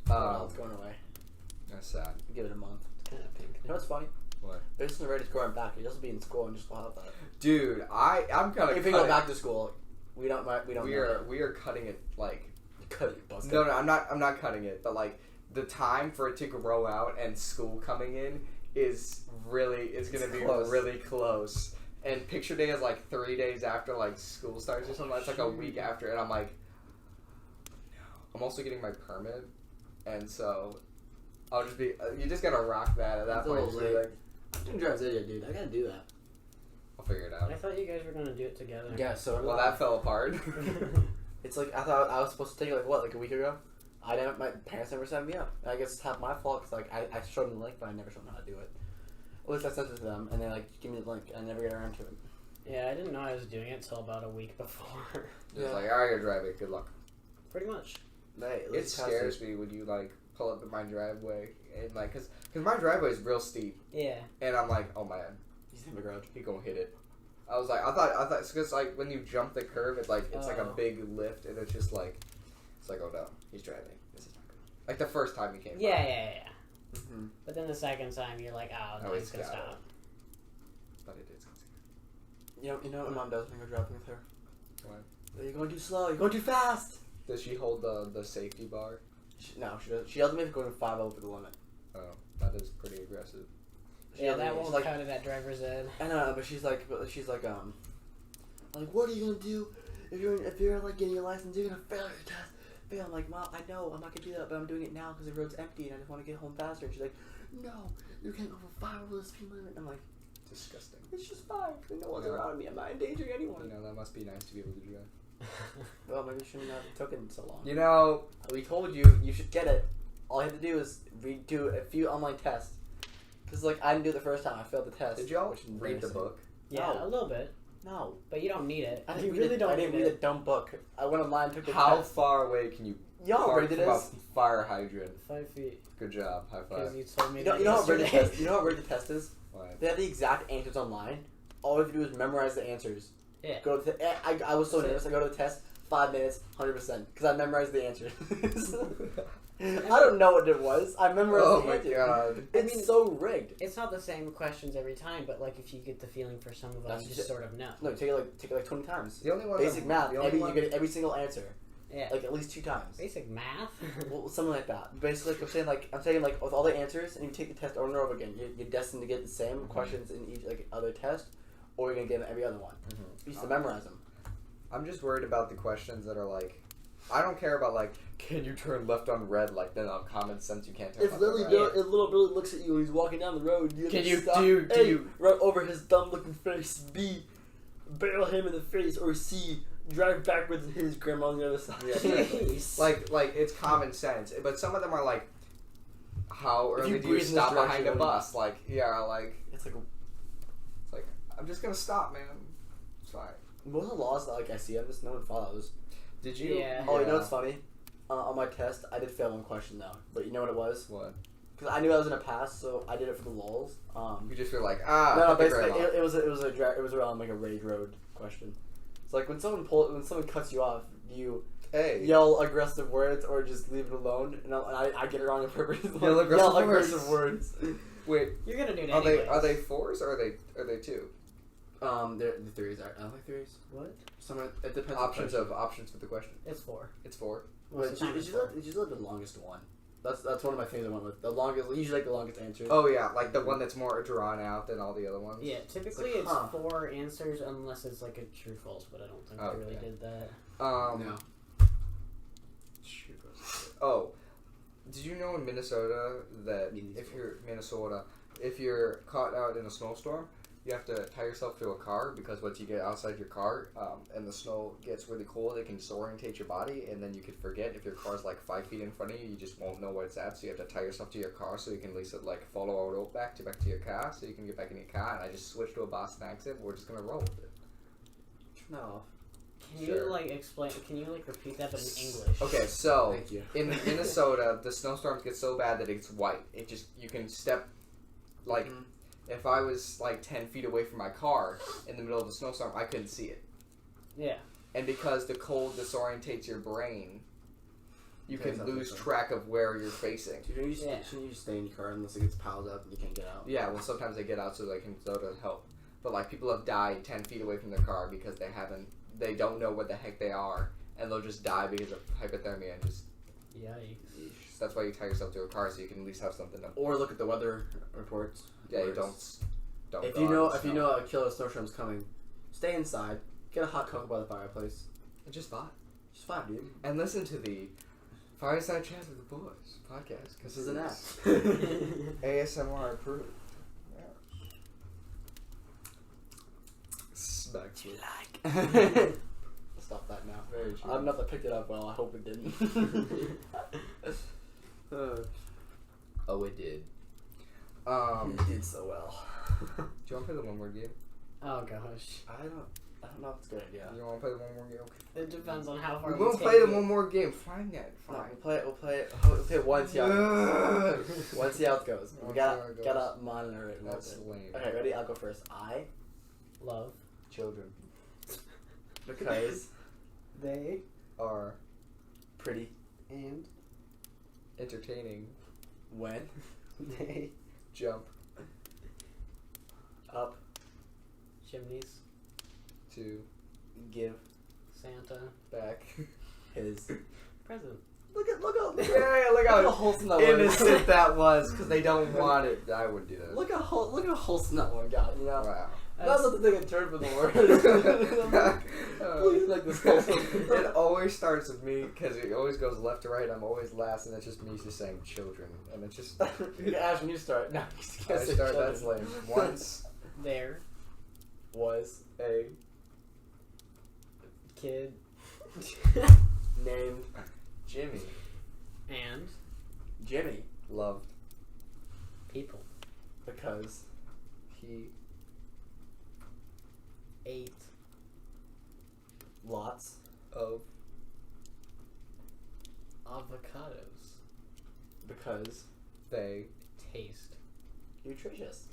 It's going away. That's sad. Give it a month. It's kind of pink. You know what's funny? What? Based on the Reddit's going back, he doesn't be in school and just have that. Dude, I'm kind of. If we go back to school, we don't. We are cutting it like. Cut it, busted. No, I'm not cutting it. But like the time for it to grow out and school coming in is gonna be close. really close. And picture day is like 3 days after like school starts or something. It's like a week after, and I'm like, no. I'm also getting my permit, and so I'll just be. You just gotta rock that at that It's a point. little Just be late. like, I didn't drive video, dude. I gotta do that. I'll figure it out. I thought you guys were gonna do it together. Yeah, so Well, that fell apart. it's like I thought I was supposed to take it like a week ago. My parents never sent me up. I guess it's half my fault because like I showed them the link, but I never showed them how to do it. At least I sent it to them, and they like give me the link, and I never get around to it. Yeah, I didn't know I was doing it till about a week before. It's like, I gotta drive it. Good luck. Pretty much. Hey, It scares me when you like pull up in my driveway and like, cause my driveway is real steep, Yeah. and I'm like, oh man, He's in the garage. he gonna hit it. I thought it's because like when you jump the curve, it's like a big lift, and it's just like, it's like, oh no, he's driving. This is not good. Like the first time he came. Yeah. Mm-hmm. But then the second time, you're like, oh, no, he's gonna got it. stop. But it is. You know what my mom does when you're driving with her? What? You're going too slow. You're going too fast. Does she hold the safety bar? No, she doesn't. She doesn't make it going 5 over the limit. Oh, that is pretty aggressive. Yeah, that she's won't like, count it at driver's ed. I know, but she's like, what are you gonna do if you're like getting your license? You're gonna fail your test. Fail. I'm like, Mom, I know I'm not gonna do that, but I'm doing it now because the road's empty and I just want to get home faster. And she's like, no, you can't go for 5 over the speed limit. And I'm like, Disgusting. it's just 5. No one's Yeah. around me. I'm not endangering anyone. You know, that must be nice to be able to do that. Well, maybe it shouldn't have taken so long. You know, We told you should get it. All you have to do is do a few online tests. Because, like, I didn't do it the first time. I failed the test. did y'all which is read the embarrassing. book? Yeah, No. a little bit. No. But you don't need it. I You didn't really don't I didn't need read a it. dumb book. I went online and took the How test. far away can you Y'all park rated from a this? fire hydrant? 5 feet. Good job. High Because five. you told me You know that how weird the yesterday. test. You know how weird the test is. What? They have the exact answers online. All we have to do is memorize the answers. Yeah. Go to I was so nervous. I go to the test. 5 minutes, 100%, because I memorized the answers. I don't know what it was. I memorized Oh the my answers. god. It's I mean, so rigged. It's not the same questions every time, but like if you get the feeling for some of them, That's you just just sort of know. No, take it like 20 times. The only one. Basic math. The only You one. get every single answer. Yeah. Like at least 2 times. Basic math. Well, something like that. Basically, I'm saying with all the answers, and you take the test over and over again, you're destined to get the same questions in each other test, or you're gonna get them every other one. You used to memorize them. I'm just worried about the questions that are like, I don't care about like, can you turn left on red? Like, then on common sense you can't turn If left on red. Billy- if little Billy looks at you and he's walking down the road, you have Can to you- stop. do you- do A, you- run over his dumb-looking face? B, barrel him in the face, or C, drive backwards and hit his grandma on the other side. Yeah, Jeez. like it's common sense, but some of them are like, how If you early do you breathe in this stop behind direction, a what do you- bus? Like, yeah, like It's like it's like I'm just gonna stop, man. It's fine. most of the laws that like I see on this, no one follows. Did you? Yeah. Oh, you know what's funny? On my test, I did fail one question though, but you know what it was? What? Because I knew I was gonna pass, so I did it for the lulz. You just feel like No, hit the basically, grandma. it was around like a rage road question. It's like when someone cuts you off, you Hey, yell aggressive words or just leave it alone, and I get it wrong on purpose. Yell aggressive words. wait, You're gonna do it are anyways. they 4s or are they 2? The 3s are. I don't think 3s. What? Some it depends. Options for the question. It's 4. It's 4. Most of the time it's 4. It's usually the longest one. That's one of my favorites. I went with the longest. Usually like the longest answer. Oh yeah, like the one that's more drawn out than all the other ones. Yeah, typically It's like, it's 4 answers unless it's like a true false, but I don't think they really Okay. did that. No. Shoot. Oh, did you know in Minnesota that if you're caught out in a snowstorm, you have to tie yourself to a car because once you get outside your car and the snow gets really cold, it can disorientate your body, and then you could forget if your car's like 5 feet in front of you. You just won't know where it's at, so you have to tie yourself to your car so you can at least like follow a rope back to your car, so you can get back in your car. And I just switched to a Boston accent. We're just gonna roll with it. No. Can Sure. you like explain? Can you like repeat that but in English? Okay, so Thank you. in Minnesota, the snowstorms get so bad that it's white. It just you can step like. Mhm. If I was like 10 feet away from my car in the middle of a snowstorm, I couldn't see it. Yeah. And because the cold disorientates your brain, you Okay, can sounds lose like that. track of where you're facing. Shouldn't you, Yeah. shouldn't you stay in your car unless it gets piled up and you can't get out? Yeah, well, sometimes they get out so they can go to help. But like people have died 10 feet away from their car because they don't know what the heck they are, and they'll just die because of hypothermia. And just Yikes. that's why you tie yourself to a car so you can at least have something to. Or look at the weather reports. Yeah, you Where don't. it's- Don't. If go you out know in the if you snow. know a killer snowstorm's coming, stay inside. Get a hot cocoa by the fireplace. And just vibe. Just fine, dude. And listen to the Fireside Chat with the Boys podcast because This is an app. ASMR approved. Yeah. Back to it. Stop that now. Very true. I don't know if I picked it up well. I hope it didn't. Oh, it did. It did so well. Do you want to play the one more game? Oh gosh. I don't know if it's a good idea. You want to play the one more game? It depends on how far We we won't take play the it. one more game. Fine, then. No, Fine. we'll play it once. See how it goes. Once see how it goes. We Once gotta see how it goes. gotta monitor it. a little That's bit. lame. Okay, ready? I'll go first. I Love. Children because They are pretty and entertaining. when they Jump up chimneys. to give Santa back. his present. look at Yeah, look look how how wholesome that was. innocent that was because they don't want it. I would do that. Look how wholesome that one got. You know. Wow. That's not the thing in turn for the word. Please like this wholesome. It always starts with me because it always goes left to right. I'm always last, and it's just me just saying children, and it's just Ashton, you start. No, you just can't I say start. children. That's lame. Once There. Was a Kid. named Jimmy And Jimmy loved people. because he Ate. lots of Avocados. because they Taste. nutritious.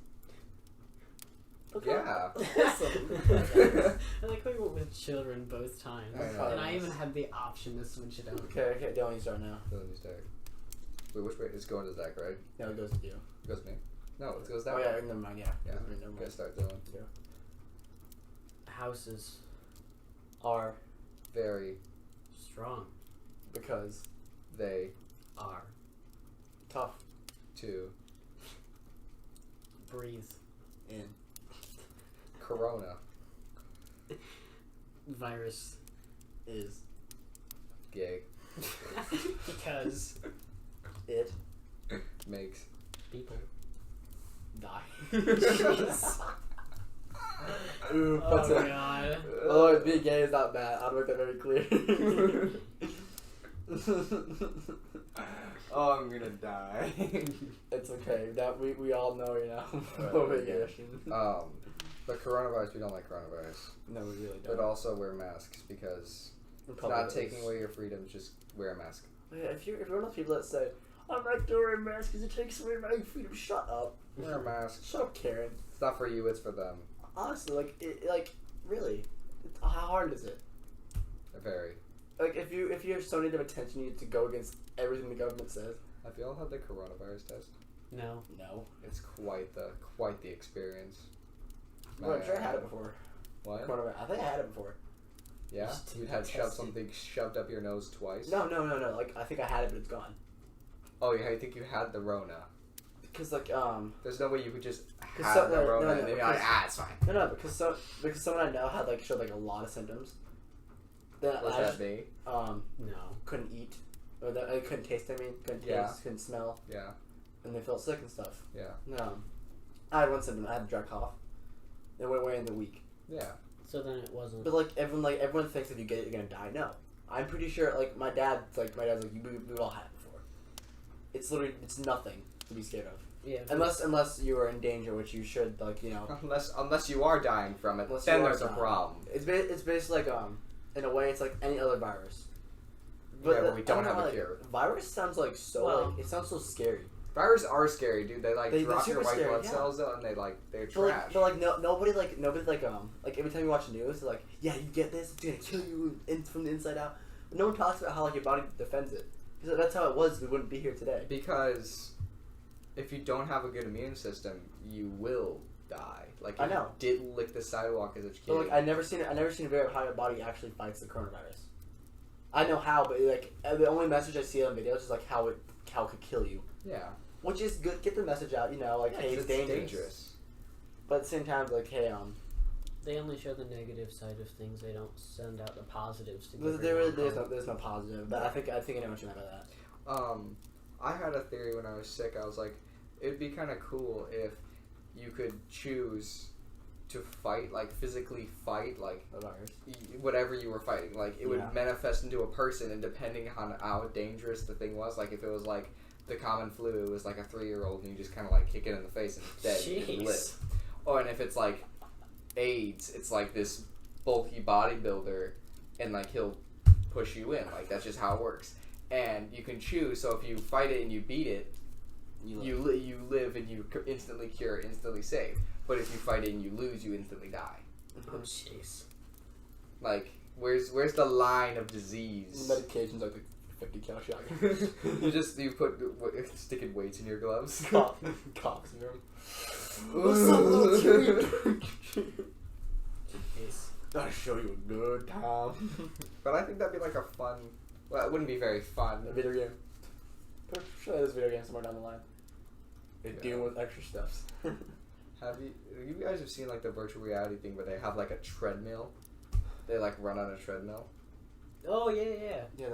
yeah. Awesome. I like how we went with children both times. I know. And I even had the option to switch it out. Okay, Dylan, you start now. Then you start. Wait, which way? It's going to Zach, right? No, it goes with you. It goes me. No, it goes that Oh way. yeah, never mind. Yeah, Yeah. Never Okay, mind. start Dylan. Houses. Are Very Strong. because they Are. tough to Breathe. in Corona Virus. is gay Because it makes people. die. Jeez. Ooh, Oh that's it. god. Oh, being gay is not bad. I'll make that very clear. Oh, I'm gonna die. It's okay. That we all know you now. Right, yeah. Ashton. But coronavirus, we don't like coronavirus. No, we really don't. But also wear masks because it's not taking away your freedoms. Just wear a mask. Yeah, if you're one of those people that say, "I'm not wearing a mask because it takes away my freedom," shut up. Wear a mask. Shut up, Karen. It's not for you. It's for them. Honestly, really, how hard is it? Very. Like, if you have so need of attention, you need to go against everything the government says. Have you all had the coronavirus test? No. No. It's quite the experience. Well, I'm sure I had it before. What? Coronavirus. I think I had it before. Yeah. Just You to had test it. something shoved up your nose twice. No. Like, I think I had it, but it's gone. Oh, yeah. I think you had the Rona. Because like There's no way you could just Cause have so- the no, Rona no, and then be like, because- it's fine. no, because someone I know had like showed like a lot of symptoms. Then Was I that just, me? No. couldn't eat, or that I couldn't taste. I mean, couldn't taste, Yeah. couldn't smell, Yeah. and they felt sick and stuff. Yeah. No, I had one symptom. I had a dry cough. It went away in the week. Yeah. So then it wasn't. But everyone thinks if you get it, you're gonna die. No, I'm pretty sure. My dad's like, we've all had it before. It's literally, it's nothing to be scared of. Yeah. Unless you are in danger, which you should, Unless you are dying from it, then there's a problem. It's basically in a way, it's like any other virus. But we don't have a cure. Virus sounds like it sounds so scary. Viruses are scary, dude. They drop your white scary, blood cells and they're trash. But nobody every time you watch the news, they're like, yeah, you get this, it's gonna kill you from the inside out. But no one talks about how your body defends it. Because that's how it was. We wouldn't be here today. Because if you don't have a good immune system, you will die. If I know. You didn't lick the sidewalk as a kid. But I never seen a video of how your body actually fights the coronavirus. I know how, but the only message I see on videos is how it could kill you. Yeah. Which is good. Get the message out, hey, it's dangerous. But at the same time, hey, They only show the negative side of things. They don't send out the positives to there's no positive. But I think I know what you meant by that. I had a theory when I was sick. I was like, it'd be kind of cool if you could choose to fight, physically fight, a virus. Whatever you were fighting. It would manifest into a person, and depending on how dangerous the thing was, if it was the common flu, it was a 3-year-old, and you just kind of kick it in the face and it's dead and live. Oh, and if it's AIDS, it's this bulky bodybuilder, and he'll push you in. That's just how it works. And you can choose. So if you fight it and you beat it, you live and you instantly cure, instantly save. But if you fight it and you lose, you instantly die. Oh jeez. Where's the line of disease? Medication's 50 cal shotgun. you put sticking weights in your gloves. Cough syndrome. What's up, little kid? Gotta show you a good time. But I think that'd be a fun. Well, it wouldn't be very fun. A video game. Show this video game somewhere down the line. They're dealing with extra stuffs. You guys have seen the virtual reality thing where they have a treadmill? They run on a treadmill. Oh yeah. Yeah,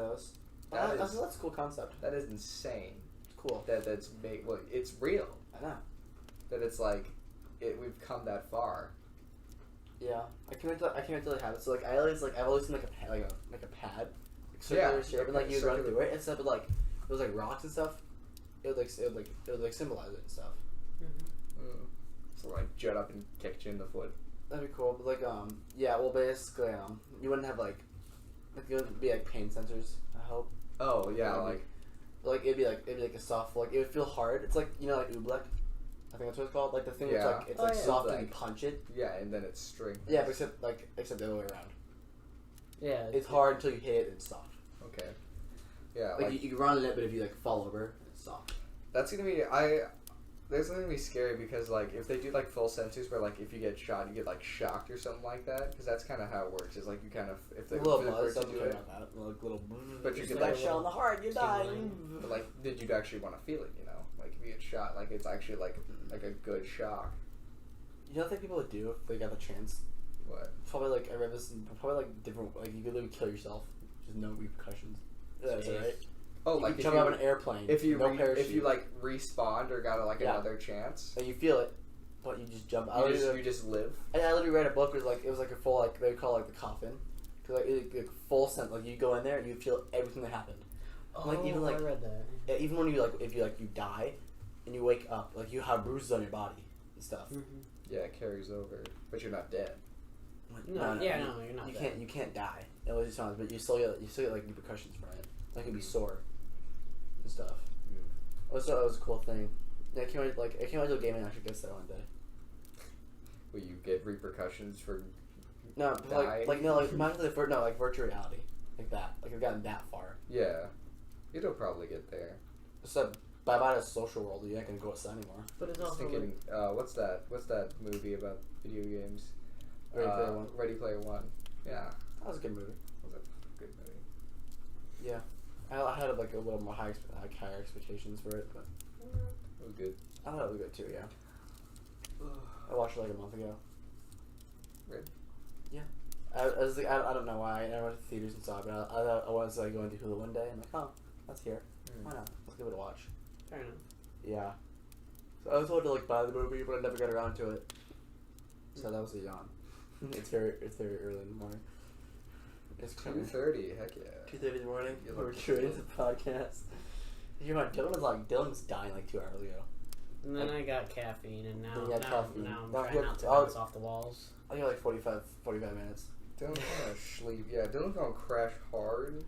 that's a cool concept. That is insane. It's cool. That's big. Well, it's real. I know. That it's we've come that far. Yeah, I can't wait till I have it. So I've always seen a pad, circular shape, and you run through it. Instead of it was rocks and stuff. It would symbolize it and stuff. Mm-hmm. So jet up and kick you in the foot. That'd be cool. But basically you wouldn't have it wouldn't be pain sensors. I hope. Oh yeah, it'd be a soft it would feel hard. It's oobleck. I think that's what it's called. The thing it's soft and you punch it. Yeah, and then it's string. Yeah, but except the other way around. Yeah. It's hard until you hit it and it's soft. Okay. Yeah. You can run in it, but if you fall over, it's soft. That's gonna be There's gonna be scary because if they do full sensors where if you get shot you get shocked or something like that, because that's kind of how it works. Is you kind of if they little buzz do it, little. But you get shot in the heart, you die. But did you actually want to feel it? If you get shot, it's actually a good shock. You know what I think people would do if they got the chance? What? Probably I read this. Probably different. You could literally kill yourself, just no repercussions. That's right. Oh, you jump out of an airplane. If you respawned or got another chance, and you feel it, but you just jump out. You just live. I literally read a book where it was a full they call the coffin, because full sense you go in there and you feel everything that happened. Oh, even I read that. Yeah, even when you if you die, and you wake up you have bruises on your body and stuff. Mm-hmm. Yeah, it carries over, but you're not dead. No, you're not. You can't die. It was just honest, but you still get repercussions from it. It can be sore and stuff. Also, that was a cool thing. Yeah, I can't wait till gaming actually gets there one day. Will you get repercussions for no, dying? Virtual reality, that. I've gotten that far. Yeah, it'll probably get there. So by the social world, you're not gonna go outside anymore. But it's also thinking, what's that movie about video games? Ready Player One. Ready Player One. Yeah, that was a good movie. That was a good movie. Yeah, I had a little more higher expectations for it, but it was good. I thought it was good too. Yeah, I watched it a month ago. Really? Yeah. I don't know why. I never went to theaters and saw it, but I thought I wanted to go into Hulu one day. I'm oh, that's here. Why not? Let's give it a watch. Fair enough. Yeah. So I was told to buy the movie, but I never got around to it. So that was a yawn. It's very early in the morning. It's 2:30. Heck yeah. 2:30 in the morning. You We're look recording cool. the podcast. You know, Dylan's dying like 2 hours ago. And then I got caffeine, and now, Then you had caffeine. now I'm Now trying you not to have- bounce off the walls. I got like 45 minutes. Dylan's gonna sleep. Yeah, Dylan's gonna crash hard.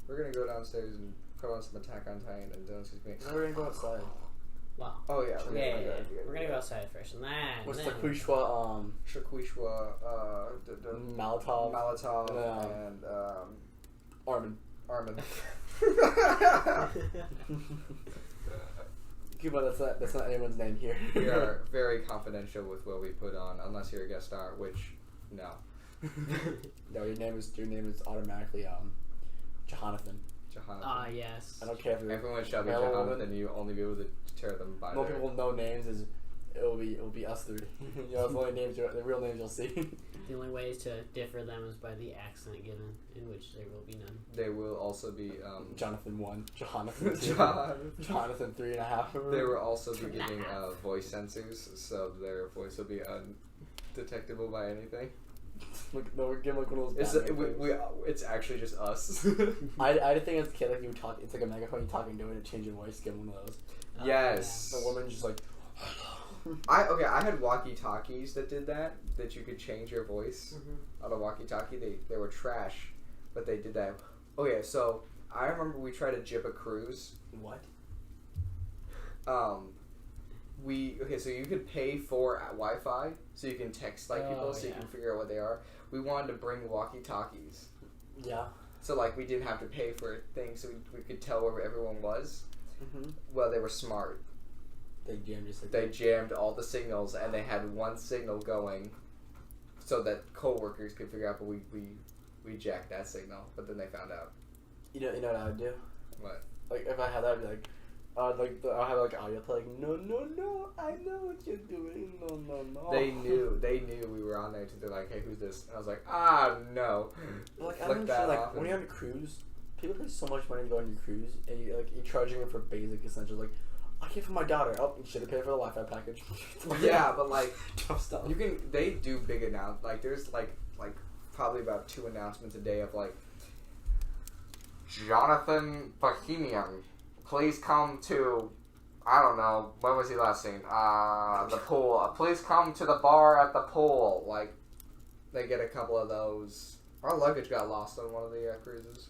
We're gonna go downstairs and put on some Attack on Titan, and Dylan's just being. Now we're gonna go outside. Wow. Oh yeah. Yeah. We're gonna go outside first, and then. What's then the Kuishwa, Shakwishwa, Molotov, and Armin. Armin. Keep on, that's not anyone's name here. We are very confidential with what we put on, unless you're a guest star, which no. No, your name is automatically Jonathan. Jonathan. Ah, yes. I don't care if you're Everyone shall be male or Jonathan, woman. and you only be able to tear them by Most their... people know names is it'll be us three. You know, the only names the real names you'll see. The only way to differ them is by the accent given, in which there will be none. They will also be... Jonathan 1, Jonathan 2, Jonathan 3.5. They will also be giving voice sensors, so their voice will be undetectable by anything. Look, no, we're giving like one of those. It's Batman it's actually just us. I think as a kid, like you would talk. It's like a megaphone. You talking to it, and change your voice. Give one of those. Yes. The woman just like. I had walkie-talkies that did that you could change your voice Mm-hmm. on a walkie-talkie. They were trash, but they did that. Okay, so I remember we tried to jib a cruise. What? So you could pay for Wi-Fi, so you can text people, so you can figure out what they are. We wanted to bring walkie-talkies. Yeah. So like we didn't have to pay for things, so we could tell where everyone was. Mm-hmm. Well, they were smart. They jammed just like They jammed all the signals, and they had one signal going, so that coworkers could figure out. But we jacked that signal, but then they found out. You know what I would do? What? Like if I had that, I'd be like. I'll have like audio play, like no, I know what you're doing, no. They knew we were on there too. They're like, hey, who's this? And I was like, no. Like I Flick don't that sure, like off when and- you're on a cruise, people pay so much money to go on your cruise, and you're charging them for basic essentials. Like I came for my daughter. Oh, you should have paid for the Wi-Fi package. Yeah, but like tough stuff. you can. They do big announce. Like there's like probably about 2 announcements a day of like Jonathan Bohemian. Please come to, I don't know, when was he last seen? The pool. Please come to the bar at the pool. Like, they get a couple of those. Our luggage got lost on one of the cruises.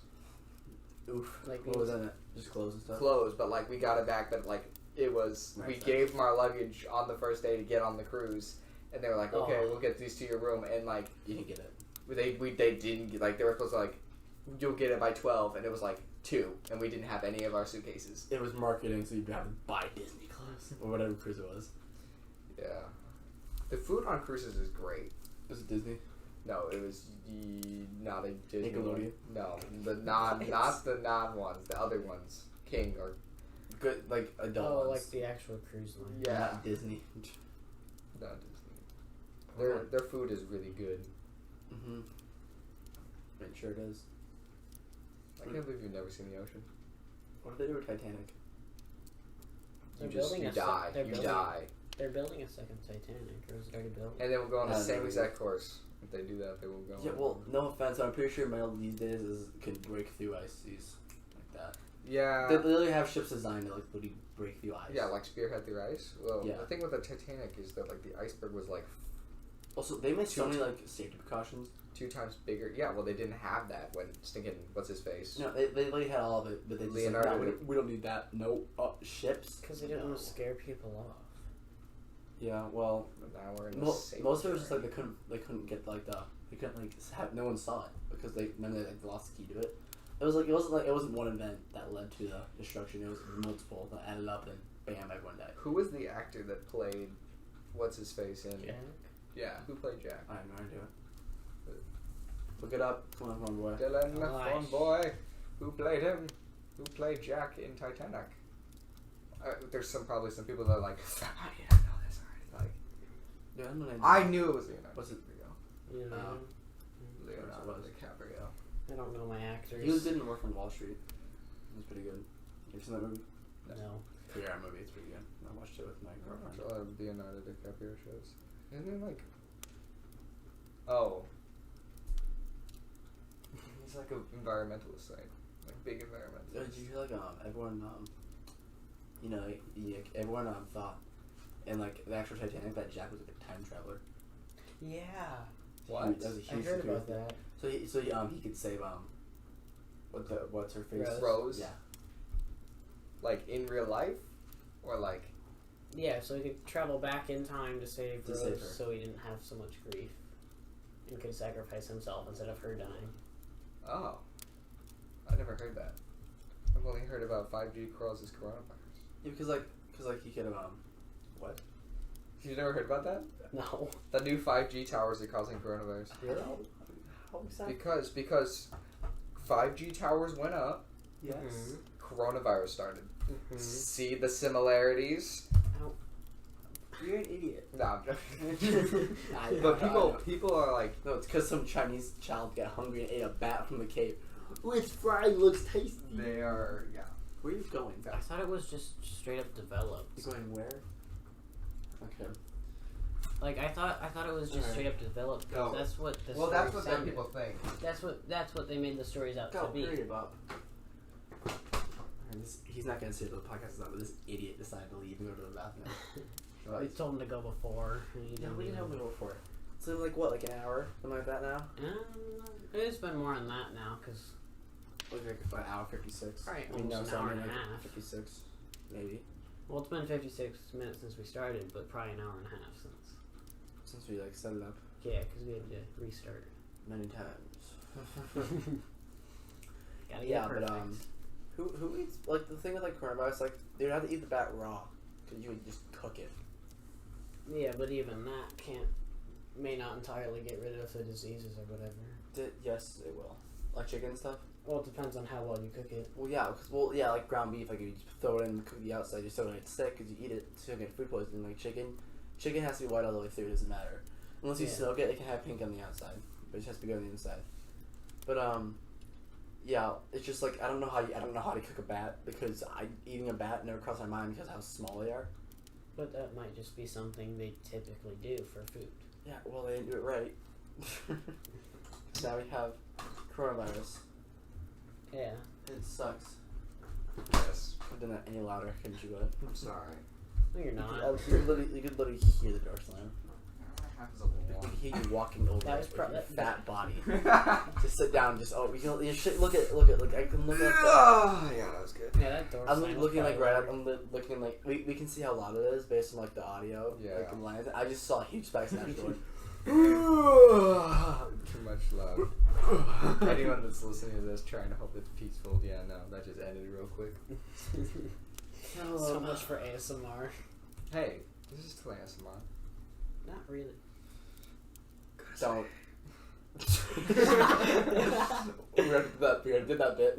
Oof. Like What was in it? Just clothes and stuff. Closed, but like we got it back. But like it was, we gave them our luggage on the first day to get on the cruise, and they were like, okay, we'll get these to your room, and like You didn't get it. they didn't get, like they were supposed to like, you'll get it by 12, and it was like 2, and we didn't have any of our suitcases. It was marketing, so you'd have to buy Disney clothes or whatever cruise it was. Yeah. The food on cruises is great. Was it Disney? No, it was not a Disney Nickelodeon? one. No, not the non ones, the other ones. King or Good, like adult Oh, ones. like the actual cruise line. Yeah. Not Disney. not Disney. Their food is really good. Mm-hmm. It sure does. I can't believe you've never seen the ocean. What did they do with Titanic? They're You building die. they're You building- die. They're building a second Titanic, or is it already built? And they will go on the Yeah, same they- exact course. If they do that, they will go Yeah, on. well, no offense, I'm pretty sure mail these days can break through ice seas like that. Yeah. They literally have ships designed to like literally break through ice. Yeah, like spearhead through ice. Well, Yeah. the thing with the Titanic is that like the iceberg was like Also, they made so many like safety precautions. 2 times bigger. Yeah, well, they didn't have that when stinking what's his face. No, they literally had all of it, but they just Leonardo like, no, did. we don't need that. No ships. Because they didn't want to scare people off. Yeah, well, But now we're in the most of it was just like area. they couldn't get like they couldn't like have no one saw it because they lost the key to it. It wasn't one event that led to the destruction. It was multiple that added up and bam, everyone died. Who was the actor that played what's his face in? Jack? Yeah, who played Jack? I have no idea. Look it up. Come on, boy. Dylan Nice. Fun Boy. Who played him? Who played Jack in Titanic? There's probably some people that are like, I didn't know this already. Like, Yeah, I have no idea. I knew it was Leonardo. What's it? You know? Leonardo was. DiCaprio. I don't know my actors. He was good in Work on Wall Street. It was pretty good. You seen that movie? No. 3-hour movie. It's pretty good. I watched it with my I watch girlfriend. a lot of Leonardo DiCaprio shows. Isn't it like Oh. He's like an environmentalist thing. Like big environmentalist. Did you hear like everyone everyone thought in like the actual Titanic that Jack was like a time traveler. Yeah. What? That was a I huge heard theory. about that. So he could save what's her face? Rose? Yeah. Like in real life? Or like... Yeah, so he could travel back in time to save To Rose save her. so he didn't have so much grief. And could sacrifice himself instead of her dying. Oh. I never heard that. I've only heard about 5G causes coronavirus. Yeah, because he could have what? You never heard about that? No. The new 5G towers are causing coronavirus. Really? How exactly? Because 5G towers went up, Yes. Mhm. coronavirus started. Mhm. See the similarities? You're an idiot. No, I'm joking. But people are like, No, it's because some Chinese child got hungry and ate a bat from the cave. Which fry looks tasty? they are, yeah. Where are you going? I thought it was just straight up developed. You're going where? Okay. Like I thought it was just Alright. straight up developed because No. that's what the Well, story that's what some sounded. people think. That's what they made the stories out Go, to be. hurry up. He's not going to say the podcast is not, but this idiot decided to leave and go to the bathroom. We told him to go before. And he Yeah, didn't we didn't have do to go for it. So like what, like an hour? Something like that now? It's been more than that now because Like an hour 56. Right, I mean, almost no, an hour something and a like half. 56, maybe. well, it's been 56 minutes since we started, but probably an hour and a half since. Since we like set it up Yeah, because we had to restart. many times. Gotta get Yeah, perfect. but who eats like the thing with like coronavirus? Like they'd have to eat the bat raw because you would just cook it. Yeah, but even that may not entirely get rid of the diseases or whatever. Yes, it will. Like chicken and stuff. Well, it depends on how well you cook it. Well, yeah, like ground beef, like you just throw it in, cook the outside, you're still gonna get sick because you eat it, so you get food poisoning. Like chicken has to be white all the way through. It doesn't matter unless you Yeah. smoke it. It can have pink on the outside, but it has to be on the inside. But yeah, it's just like I don't know how to cook a bat because eating a bat never crossed my mind because how small they are. But that might just be something they typically do for food. Yeah, well they didn't do it right. Now we have coronavirus. Yeah. It sucks. Yes. I've done that any louder, couldn't you? Bud? I'm sorry. No, you're not. You could literally hear the door slam. Happens a You lot. could hear you walking over That was with your that- fat body. Just sit down. Just we can. You should look at. I can look at. Yeah, that was good. Yeah, that door. I'm slam was looking like probably right. loud. I'm looking like we can see how loud it is based on like the audio. Yeah. Like in lines. I just saw a huge spike smash door. Too much love. Anyone that's listening to this trying to hope it's peaceful, yeah, no, that just ended real quick. So much for ASMR. Hey, this is still ASMR. Not really. Don't. we already did that bit.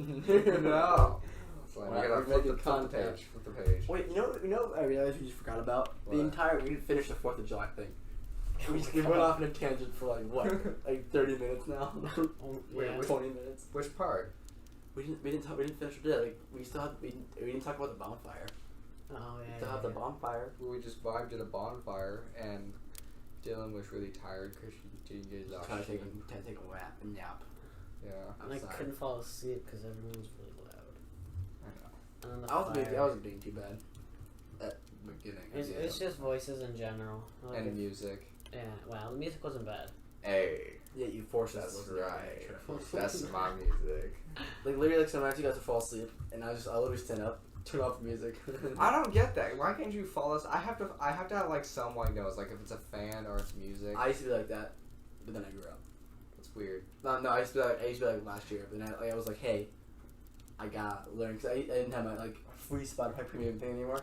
No. It's like, Wow, we gotta we're flip making the content. page. Flip the page. Wait, you know I realized we just forgot about What? the entire. We didn't finish the 4th of July thing. We went off on a tangent for like what, like 30 minutes now. Oh, Wait, yeah. which- 20 minutes. Which part? We didn't finish what we did. Like we didn't talk about the bonfire. Oh yeah. We still have yeah, the bonfire. We just vibed at a bonfire, and Dylan was really tired because she didn't get his Trying to take oxygen. a nap. Yeah, And I outside. couldn't fall asleep because everyone was really loud. I know. And then the I fire. wasn't being too bad at the beginning. It's just voices in general. Like And if- music. yeah. Well, the music wasn't bad. Hey, Yeah, you forced us. that's to listen to it. right. That's my music. Like literally, like sometimes you guys would fall asleep, and I literally stand up, turn off the music. I don't get that. Why can't you follow us? I have to have like some white noise, like if it's a fan or it's music. I used to be like that, but then I grew up. It's weird. No, I used to be like last year, but then I was like, hey, I gotta learn because I didn't have my like free Spotify premium thing anymore.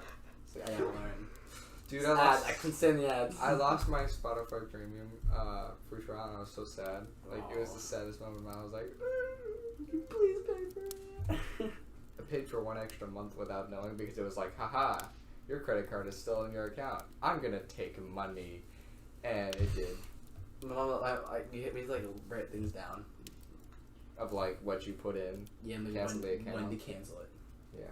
So I gotta learn. Dude, Just I lost. ads. I couldn't stand the ads. I lost my Spotify premium free trial, and I was so sad. Like it was the saddest moment of my life. I was like, Please pay for it. I paid for one extra month without knowing because it was like, haha, your credit card is still in your account. I'm gonna take money, and it did. My mom, we had to like write things down. Of like what you put in. Yeah, and then Cancel the account. when to cancel it. Yeah,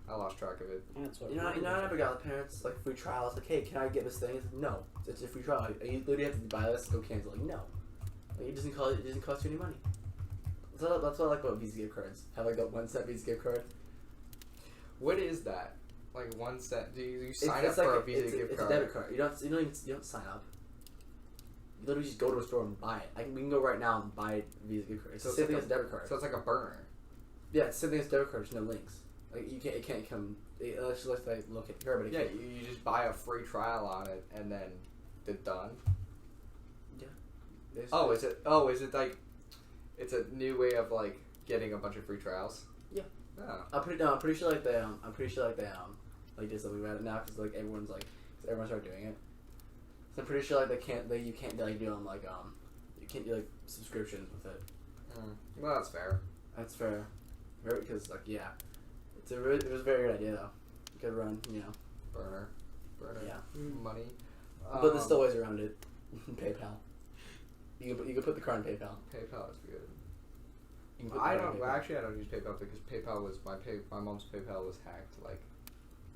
I lost track of it. That's what. You know, I never got the parents like free trial. It's like, hey, can I get this thing? It's like, no, it's a free trial. You literally have to buy this. Go cancel. Like, no. Like, it doesn't cost you any money. That's what I like about Visa gift cards. Have like that 1 cent Visa gift card. What is that? Like 1 cent? Do you sign up It's for like a Visa gift it's card? a debit card. You don't sign up. You literally just go to a store and buy it. We can go right now and buy a Visa gift card. It's the same thing as a debit card. So it's like a burner. Yeah, it's the same thing as a debit card. There's no links. Like it can't come. Unless you like look at everybody. Yeah, you just buy a free trial on it and then it's done. Yeah. Is it like it's a new way of like getting a bunch of free trials? Yeah. Oh. I'm pretty sure like they like did something about it now because like everyone started doing it. So I'm pretty sure like you can't like do them like you can't do like subscriptions with it. Well, that's fair. That's fair. Because like yeah, it was a very good idea though. Good run, you know. Burner. Yeah. Money. But there's still ways around it. PayPal. You can put the card in PayPal. PayPal is good. You can put the I card in don't. PayPal. Well, actually, I don't use PayPal because PayPal was my mom's PayPal was hacked like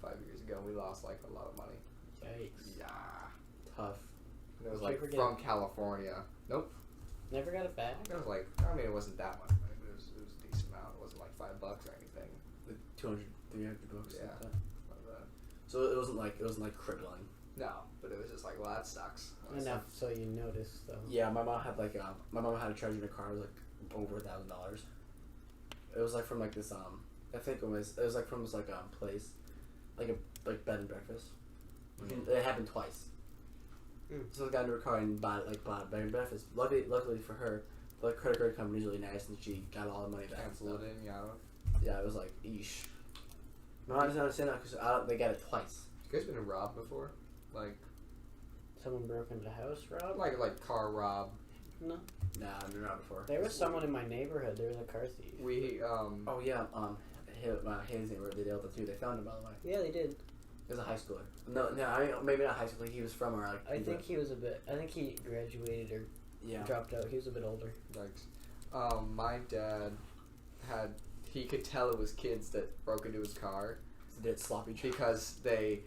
5 years ago. We lost like a lot of money. Yikes. Yeah. Tough. It was Did you like ever from California. Nope. Never got it back? It was like it wasn't that much money, but it was a decent amount. It wasn't like $5 or anything. Like 200, 300 bucks. Yeah. Like that. But, So it wasn't like crippling. no, but it was just like, well, that sucks. Enough so you notice, though. Yeah, my mom had a charge in her car like over $1,000. It was like from like this I think it was like from this like place, like a bed and breakfast. It happened twice. So I got into her car and bought a bed and breakfast. Luckily for her, the credit card company was really nice and she got all the money back. Canceled it, yeah. Yeah, it was like eesh. No, I just understand that because they got it twice. You guys been robbed before? Like Someone broke into the house, Rob? like car rob. No. Nah, I've been around before. There was someone in my neighborhood. There was a car thief. We Oh yeah, Haley's neighbor, they dealt with it too. They found him by the way. Yeah, they did. He was a high schooler. No, I mean, maybe not high schooler. He was from our. Like, I think he was a bit. I think he graduated or yeah. dropped out. He was a bit older. Yikes. My dad he could tell it was kids that broke into his car He did sloppy job. because they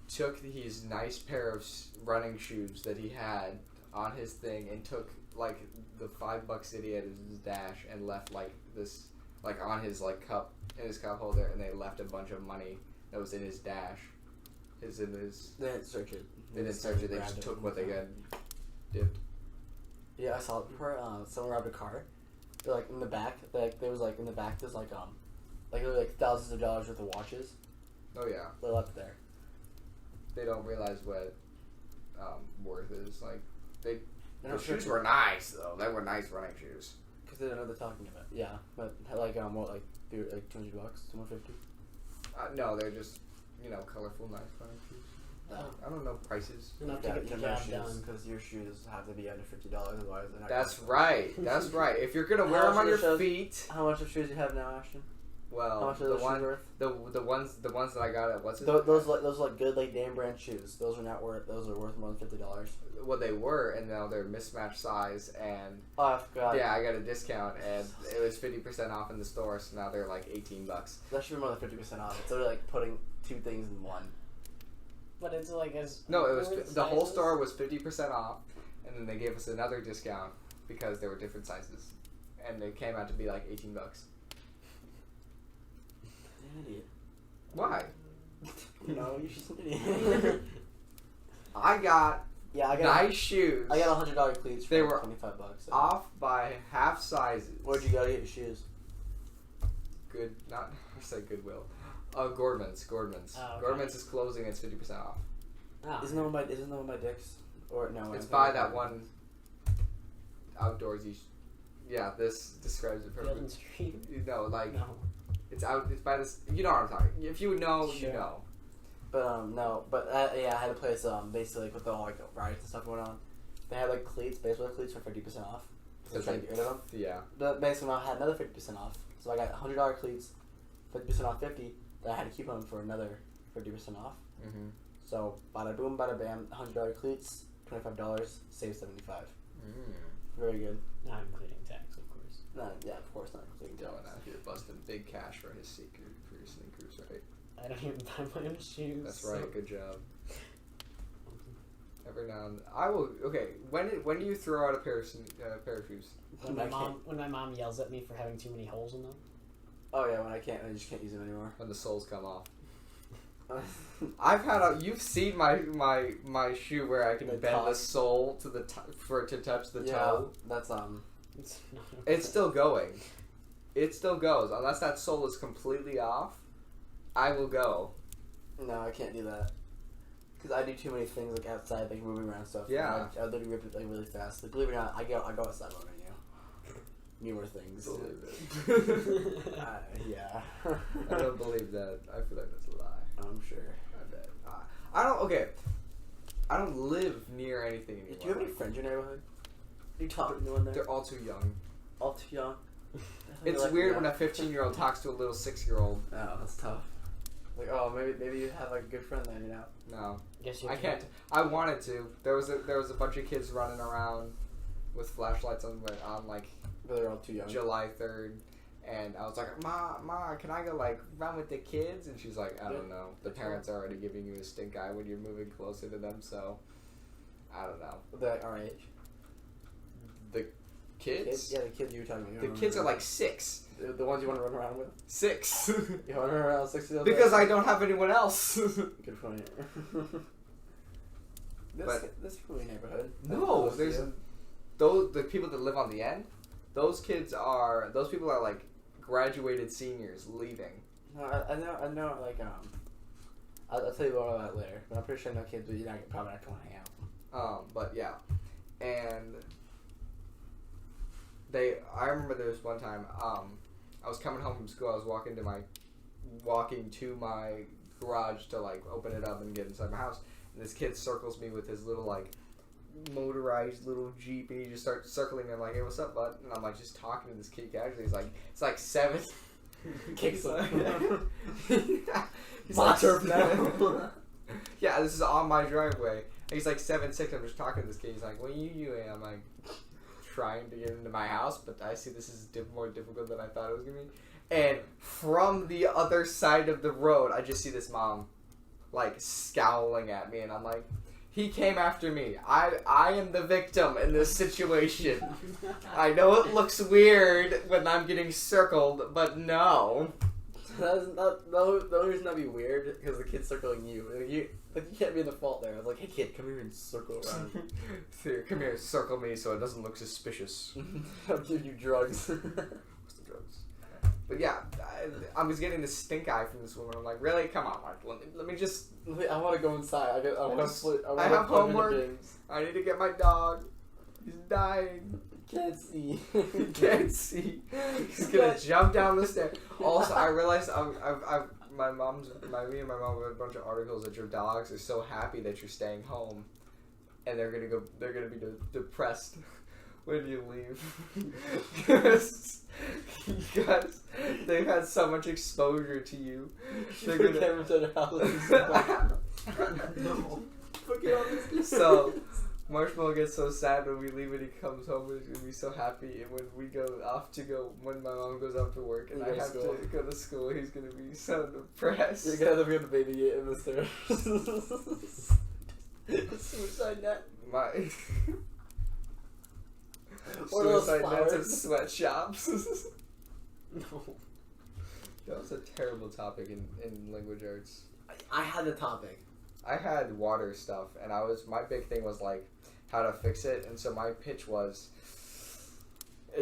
took his nice pair of running shoes that he had on his thing and took like the $5 that he had in his dash and left like this like on his like cup in his cup holder, and they left a bunch of money that was in his dash. They didn't search it. They didn't search it. They just took what they got, dipped. Yeah, I saw it before. Someone robbed a car. They're like in the back. There was like in the back. There's like there were like thousands of dollars worth of watches. Oh yeah. They left there. They don't realize what worth is. Like the shoes sure were nice though. They were nice running shoes. because they don't know what they're talking about. Yeah, but like what like they were like $200, $250. No, they're just colorful, nice running shoes. I don't know prices. Enough to get the job done. Because your shoes have to be under $50, otherwise they're not. That's right. That's right. If you're gonna wear them on your feet. How much of shoes you have now, Ashton? Well, How much are those shoes worth? the ones that I got at what's it? Those good like name brand shoes. Those are not worth. Those are worth more than $50. Well, they were, and now they're mismatched size, and Oh, I forgot. yeah, I got a discount, and it was 50% off in the store, so now they're like $18. That should be more than 50% off. It's literally like putting two things in one. But it's like as No, it was the whole store was 50% off, and then they gave us another discount because they were different sizes, and they came out to be like $18. You're an idiot. Why? No, you're just an idiot. I got Yeah, nice shoes. I got $100 cleats for They were $25. So. off by half sizes. Where'd you go to get your shoes? Good, not I say Goodwill. Gordman's. Oh, okay. Gordman's is closing. It's 50% off. Oh. Isn't that one by Dick's? Or no? It's by that one outdoorsy. Yeah, this describes it Field perfectly. and Stream. No. No. It's out. It's by this. You know what I'm talking. If you know, Sure. you know. But no. But yeah, I had a place basically like, with all like riots and stuff going on. They had like cleats, baseball cleats for 50% off. So trying to get rid of them. Yeah. But basically, I had another 50% off. So I got $100 cleats, 50% off 50. Then I had a coupon for another 50% off. Mm-hmm. So bada boom, bada bam, $100 cleats, $25, save $75. Very good. Not including tax, of course. No, yeah, of course not including Going tax. out here busting big cash for his sneakers, right? I don't even buy my own shoes. That's right. Good job. Every now and then. I will. Okay, when do you throw out a pair of shoes? When my mom yells at me for having too many holes in them. Oh yeah, when I just can't use them anymore. When the soles come off. I've had you've seen my shoe where I can bend the sole to the for it to touch the toe. That's It's still going. It still goes unless that sole is completely off. I will go. No, I can't do that. Because I do too many things like outside, like moving around stuff. Yeah. I literally rip it like really fast. Like, believe it or not, I go outside more than you. Newer things. Believe it. Yeah. I don't believe that. I feel like that's a lie. I'm sure. I bet. I don't. Okay. I don't live near anything anymore. Do you have any friends in your neighborhood? Are you talking to anyone there? They're all too young. All too young. It's like, weird when a 15-year-old talks to a little 6-year-old. Oh, that's tough. Like, oh, maybe you have like a good friend then, you know? No. Guess you I can't. I wanted to. There was a bunch of kids running around with flashlights on like. But they're all too young. July 3rd, and I was like, Ma, can I go like run with the kids? And she's like, I don't know. The parents are already giving you a stink eye when you're moving closer to them, so I don't know. They're our age. The kids? Yeah, the kids you were talking about. The kids are like 6. The ones you want to run around with? 6. You want to run around with 6 years old? Because I don't have anyone else. Good point. This people in your neighborhood. No, there's the people that live on the end. Those people are like graduated seniors leaving. No, I know. Like I'll tell you more about that later. But I'm pretty sure I know kids, but you're probably not going to hang out. But yeah, and I remember there was one time. I was coming home from school. I was walking to my garage to like open it up and get inside my house, and this kid circles me with his little like motorized little Jeep, and he just starts circling me. I'm like, hey, what's up, bud? And I'm like just talking to this kid casually. He's like, it's like 7. Kicks him. He's My like, turf now. Yeah, this is on my driveway. And he's like 7'6". I'm just talking to this kid. He's like, what are you doing? I'm like, trying to get into my house, but I see this is more difficult than I thought it was gonna be. And from the other side of the road, I just see this mom like scowling at me, and I'm like, he came after me. I am the victim in this situation. I know it looks weird when I'm getting circled, but no. That's not the only reason that'd be weird because the kid's circling you. You can't be in the fault there. I was like, hey kid, come here and circle around. Here, come here, circle me so it doesn't look suspicious. I'll give you drugs. What's the drugs? But yeah, I was getting this stink eye from this woman. I'm like, really? Come on, Mark. Let me just. I want to go inside. I have homework. I need to get my dog. He's dying. Can't see. He can't see. He's gonna jump down the stairs. Also, I realized me and my mom read a bunch of articles that your dogs are so happy that you're staying home, and they're gonna be depressed when you leave because they've had so much exposure to you. They're gonna No. So Marshmallow gets so sad when we leave and he comes home and he's gonna be so happy, and when when my mom goes off to work and I have to go to school, he's gonna be so depressed. You're gonna have to go to baby gate in the stairs. Suicide net. Suicide nets at sweatshops. No. That was a terrible topic in language arts. I had the topic. I had water stuff, and my big thing was like how to fix it, and so my pitch was,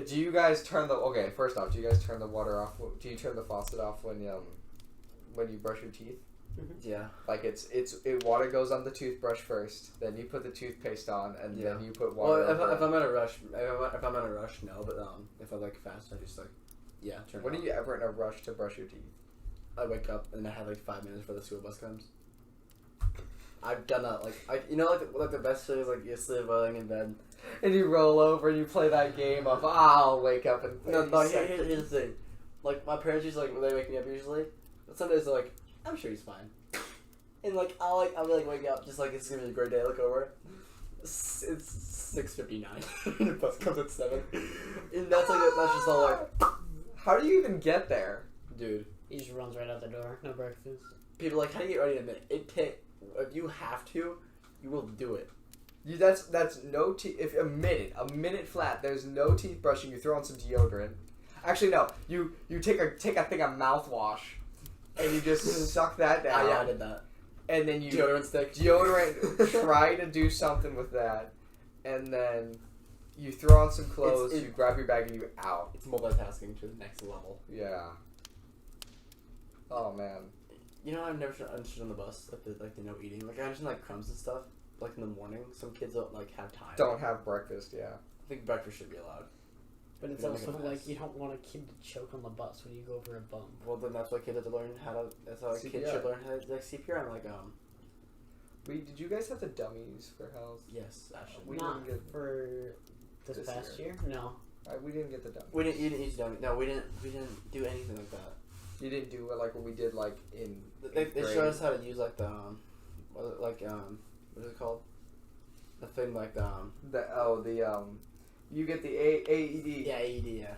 do you guys turn first off, do you guys turn the water off? Do you turn the faucet off when you brush your teeth? Mm-hmm. Yeah. Like water goes on the toothbrush first, then you put the toothpaste on, and then you put water. Well, if I'm in a rush, no. But if I'm like fast, I just like, yeah. Turn. When are you ever in a rush to brush your teeth? I wake up and I have like 5 minutes before the school bus comes. I've done that, like the best thing is like you're still laying in bed and you roll over and you play that game of I'll wake up and here's the thing, like my parents usually when they wake me up usually, but some days they're like, I'm sure he's fine, and like I'll be like wake up just like it's gonna be a great day, look over, it's 6:59, the bus comes at 7, and that's just all like, how do you even get there, dude? He just runs right out the door, no breakfast. People are like, how do you get ready in a minute? If you have to, you will do it. That's no teeth. If a minute flat, there's no teeth brushing. You throw on some deodorant. Actually, no. You take a thing of mouthwash, and you just suck that down. Yeah, I did that. And then you Deodorant stick. Try to do something with that, and then you throw on some clothes. You grab your bag and you out. It's multitasking to the next level. Yeah. Oh man. You know, I've never understood on the bus like the no eating. Like I understand like crumbs and stuff. Like in the morning, some kids don't like have time. Don't have breakfast. Yeah. I think breakfast should be allowed. But it's also like you don't want a kid to choke on the bus when you go over a bump. Well, then that's why kids have to learn how to. That's how CPR. kids should learn how to like CPR and like Wait, did you guys have the dummies for health? Yes, Ashton. We Not didn't get for this past year. No. We didn't get the dummies. You didn't use dummy. No, we didn't do anything like that. You didn't do it like what we did like in. They showed us how to use like the what is it called? The thing like you get the AED. Yeah, AED. Yeah.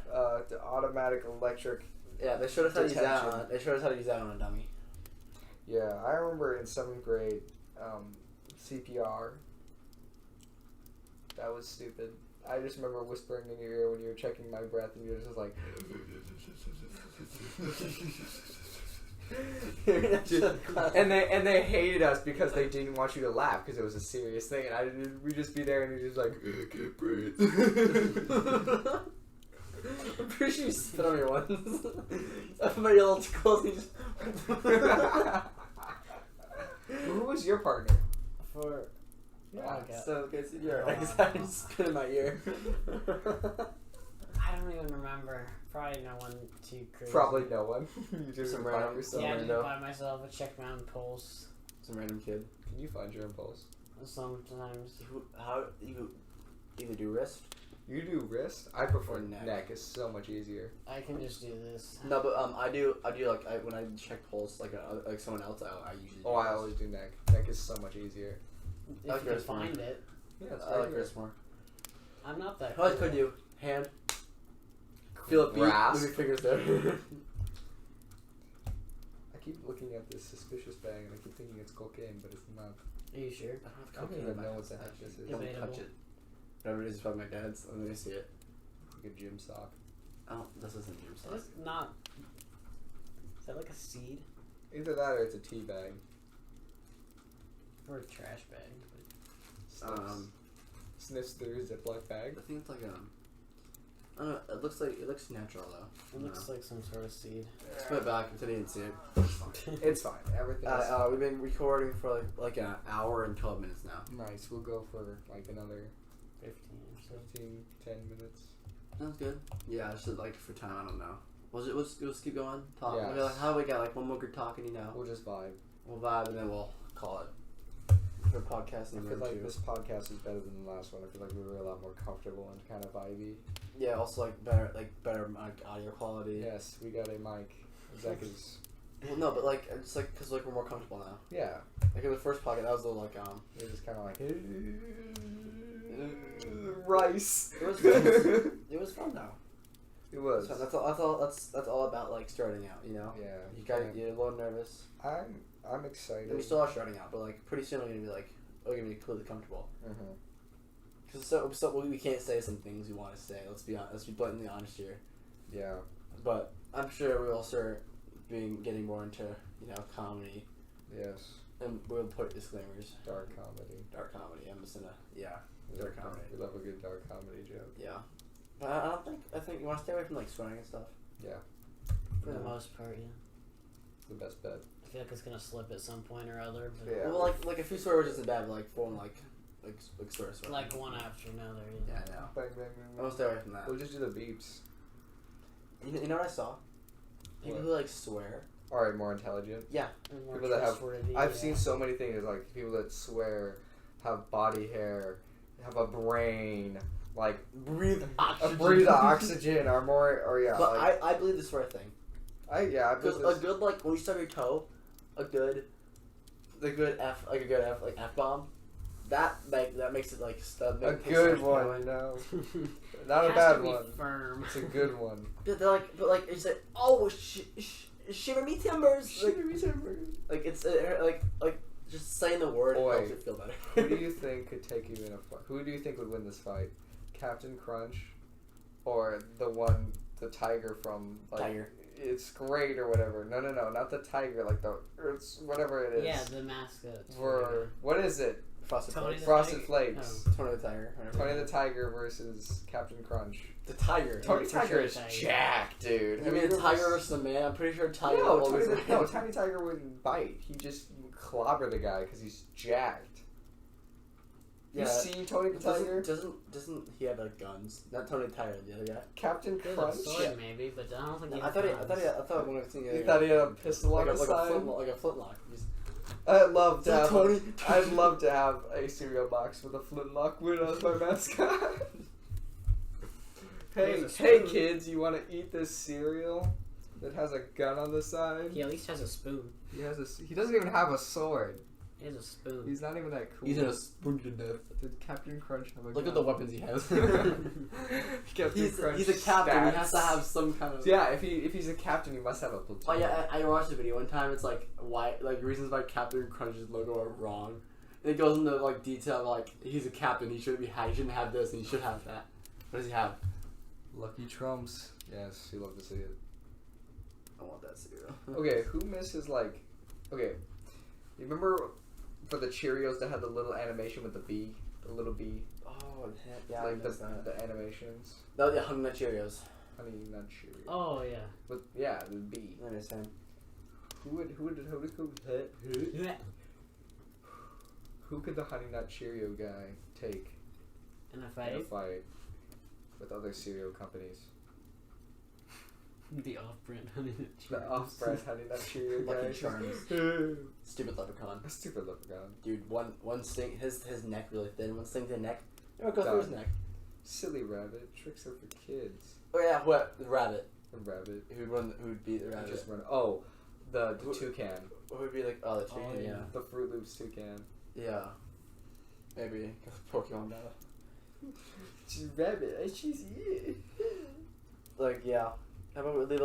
The automatic electric. Yeah, they showed us how to use that. Detention. They showed us how to use that on a dummy. Yeah, I remember in 7th grade, CPR. That was stupid. I just remember whispering in your ear when you were checking my breath, and you were just like. and they hated us because they didn't want you to laugh because it was a serious thing, and we'd just be there and you're just like, I can't breathe. I'm pretty sure you spit on your ones. I put my yellow clothes and just. Who was your partner? For So good. I just spit in my ear. I don't even remember. Probably no one too crazy. Probably no one. You just Some find random- yourself. Yeah, I Some just rando. by myself. I check my own pulse. Some random kid. Can you find your impulse? Sometimes. How you either do wrist? You do wrist. I prefer Or neck. neck. It's so much easier. I can just do this. No, but I do like when I check pulse like someone else I usually. Oh, do I wrist. always do neck. Neck is so much easier. If I like you can wrist more. find it. Yeah, it's I like right wrist more. I'm not that. How I could do hand. Feel it beat. Grasp. Move your fingers there. I keep looking at this suspicious bag and I keep thinking it's cocaine, but it's not. Are you sure? I don't even know what the heck this is. Don't Debatable. touch it. Whatever it is, probably my dad's. Let me see it. It's like a gym sock. Oh, this isn't your size. It's not. Is that like a seed Either that or it's a tea bag. or a trash bag? Sniffs through a Ziploc bag. I think it's like I don't know. It looks natural though. It looks like some sort of seed. Let's put it back until you didn't see it. It's fine. Everything is We've been recording for like an hour and 12 minutes now. nice. We'll go for like another 15 or so. 15, 10 minutes. Sounds good. Yeah, it's just like for time. I don't know. We'll just keep going. Talk. Yes. Okay, like, how we got like one more good talking, you know. We'll just vibe. We'll vibe and then we'll call it for podcast I number feel like 2. this podcast is better than the last one. I feel like we were a lot more comfortable and kind of vibey. Yeah, also like better audio quality. Yes, we got a mic. Zach is. Well, no, but like it's like because like we're more comfortable now. Yeah. Like in the first podcast, that was a little like We're just kind of like. Rice. It was fun. It was fun though. It was. So that's all about like starting out, you know. Yeah. You're a little nervous. I'm excited. And we still are starting out, but like pretty soon we're gonna be like we're gonna be completely comfortable. Mm-hmm. Because we can't say some things we want to say. Let's be honest. Let's be blatantly honest here. Yeah. But I'm sure we'll start getting more into comedy, Yes. and we'll put disclaimers. Dark comedy. Dark comedy. I'm just gonna We dark love- comedy. We love a good dark comedy joke. Yeah. But I don't think you want to stay away from like swearing and stuff. Yeah. For the Yeah. most part, yeah. It's the best bet. I feel like it's gonna slip at some point or other. But Yeah. Well, like a few swear words isn't bad, but like full like swear. like one after another. Yeah, I know. Bang, bang, bang, I want to stay away from that. We'll just do the beeps. You know what I saw? People What? who like swear. Alright, more intelligent. Yeah. And more People that have- trustworthy, I've yeah. seen so many things like people that swear have body hair, have a brain, like Breathe oxygen. breathe oxygen, or more, or yeah. But like, I believe the swear thing. I Because believe a good like when you stub your toe, a good F bomb, that makes it like stub. a makes it good so one, much you know. It Not a has bad to be one. firm. It's a good one. But it's like oh shiver me timbers. Like it's like just saying the word Boy, helps it feel better. Who do you think could take you in a fight? Who do you think would win this fight? Captain Crunch, or the tiger from like Tiger. It's great or whatever. No, not the tiger. Like it's whatever it is. Yeah, the mascot. For what is it? Frosted Tony Flakes. the Frosted Tiger? Flakes. Oh. Tony the Tiger. Tony the Tiger versus Captain Crunch. The Tiger. Tony for Tiger sure is Tiger. jacked, dude. You mean a tiger versus a man? I'm pretty sure Tiger No, always wins. Tiny Tiger wouldn't bite. He just clobber the guy because he's jacked. You seen Tony the Tiger? Doesn't he have like guns? Not Tony the Tiger, the other guy. Captain He has a Crunch. sword maybe, but I don't think he I has thought when I was thinking You thought he had a pistol on like his side? like a flintlock. I'd love to have. Tony. I'd love to have a cereal box with a flintlock wood as my mascot. Hey, Here's a hey, spoon. kids! You want to eat this cereal that has a gun on the side? He at least has a spoon. He doesn't even have a sword. He has a spoon. He's not even that cool. He's gonna spoon to death. Did Captain Crunch have a Look gun? at the weapons he has. Captain Crunch he's a captain. He stats. has to have some kind of. Yeah, if he's a captain, he must have a platoon. Oh yeah, I watched a video one time. It's like why reasons why Captain Crunch's logo are wrong. And it goes into like detail like he's a captain. He shouldn't have this and he should have that. What does he have? Lucky Trumps. Yes, you love to see it. I want that cereal. Okay, who misses like? Okay, you remember for the Cheerios that had the little animation with the bee, the little bee, Oh yeah, like I missed that. the animations. No, yeah, Honey Nut Cheerios. Honey Nut Cheerios. Oh yeah. But yeah, the bee. I understand. Who could the Honey Nut Cheerio guy take In a in a fight, fight with other cereal companies? the off-brand honey nut The Cheerios. off-brand Honey Nut Cheerio guy. Lucky Charms. Stupid leprechaun. A stupid leprechaun. Dude, one sting, his neck really thin. One sting to the neck. You know, go through his neck. Silly rabbit. Tricks are for kids. Oh yeah, what? The rabbit. A rabbit. Who'd beat the You rabbit? just run. Oh, the toucan. What would be like? Oh, the chicken. Oh, yeah. The Fruit Loops toucan. Yeah. Maybe Pokemon battle. She's rabbit. She's yeah. Like yeah. How about we leave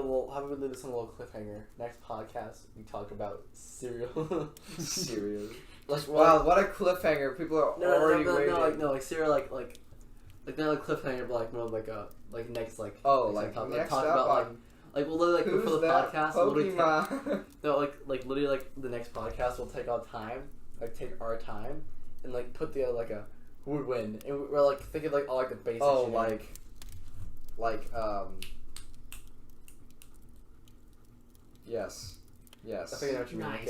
this on a little cliffhanger? Next podcast we talk about cereal. Cereal. Like Wow, what a cliffhanger! People are already waiting. like cereal like not like cliffhanger, but like more like a next like Like talk, next talk up about on like we'll literally like who's before the that podcast we'll literally Pokemon? no like literally like the next podcast we'll take our time and like put together like a who would win and we're like thinking like all like the basics. Oh, you know? Yes. I think I know what you mean. Nice.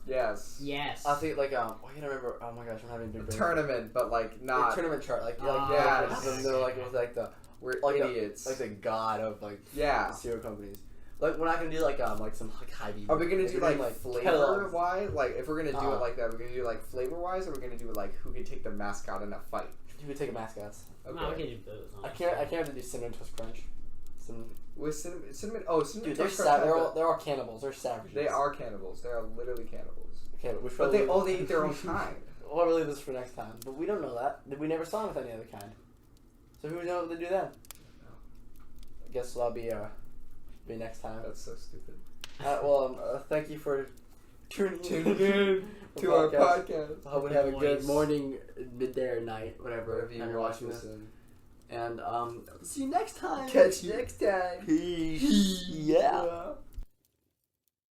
Yes. Yes. I think like I can't remember. Oh my gosh, I'm having a A big brain. tournament, but like not. A tournament chart yeah, they're like it was like the We're like idiots. like the god of like yeah. cereal companies. Like we're not gonna do like some like high beat. Are we gonna do like flavor Kellogg's. wise? Like if we're gonna do Uh-uh. it like that, we're gonna do like flavor wise, or we're gonna do it like who can take the mascot in a fight? You would take a mascots. Okay. No, we can do those. I can't have to do cinnamon twist crunch. With cinnamon. Oh, cinnamon. Dude, they're Toast Crunch have they're all cannibals. They're savages. They are cannibals. They are literally cannibals. Okay, we should But they probably- they eat their own kind. We'll leave this for next time. But we don't know that. We never saw them with any other kind. So who knows what to do then? I guess that'll be next time. That's so stupid. Thank you for tuning in to our podcast. I hope we have a good morning, midday, or night, whatever Wherever time you you're watch watching this this. in. And see you next time. Catch you next time. Peace. Yeah. Yeah.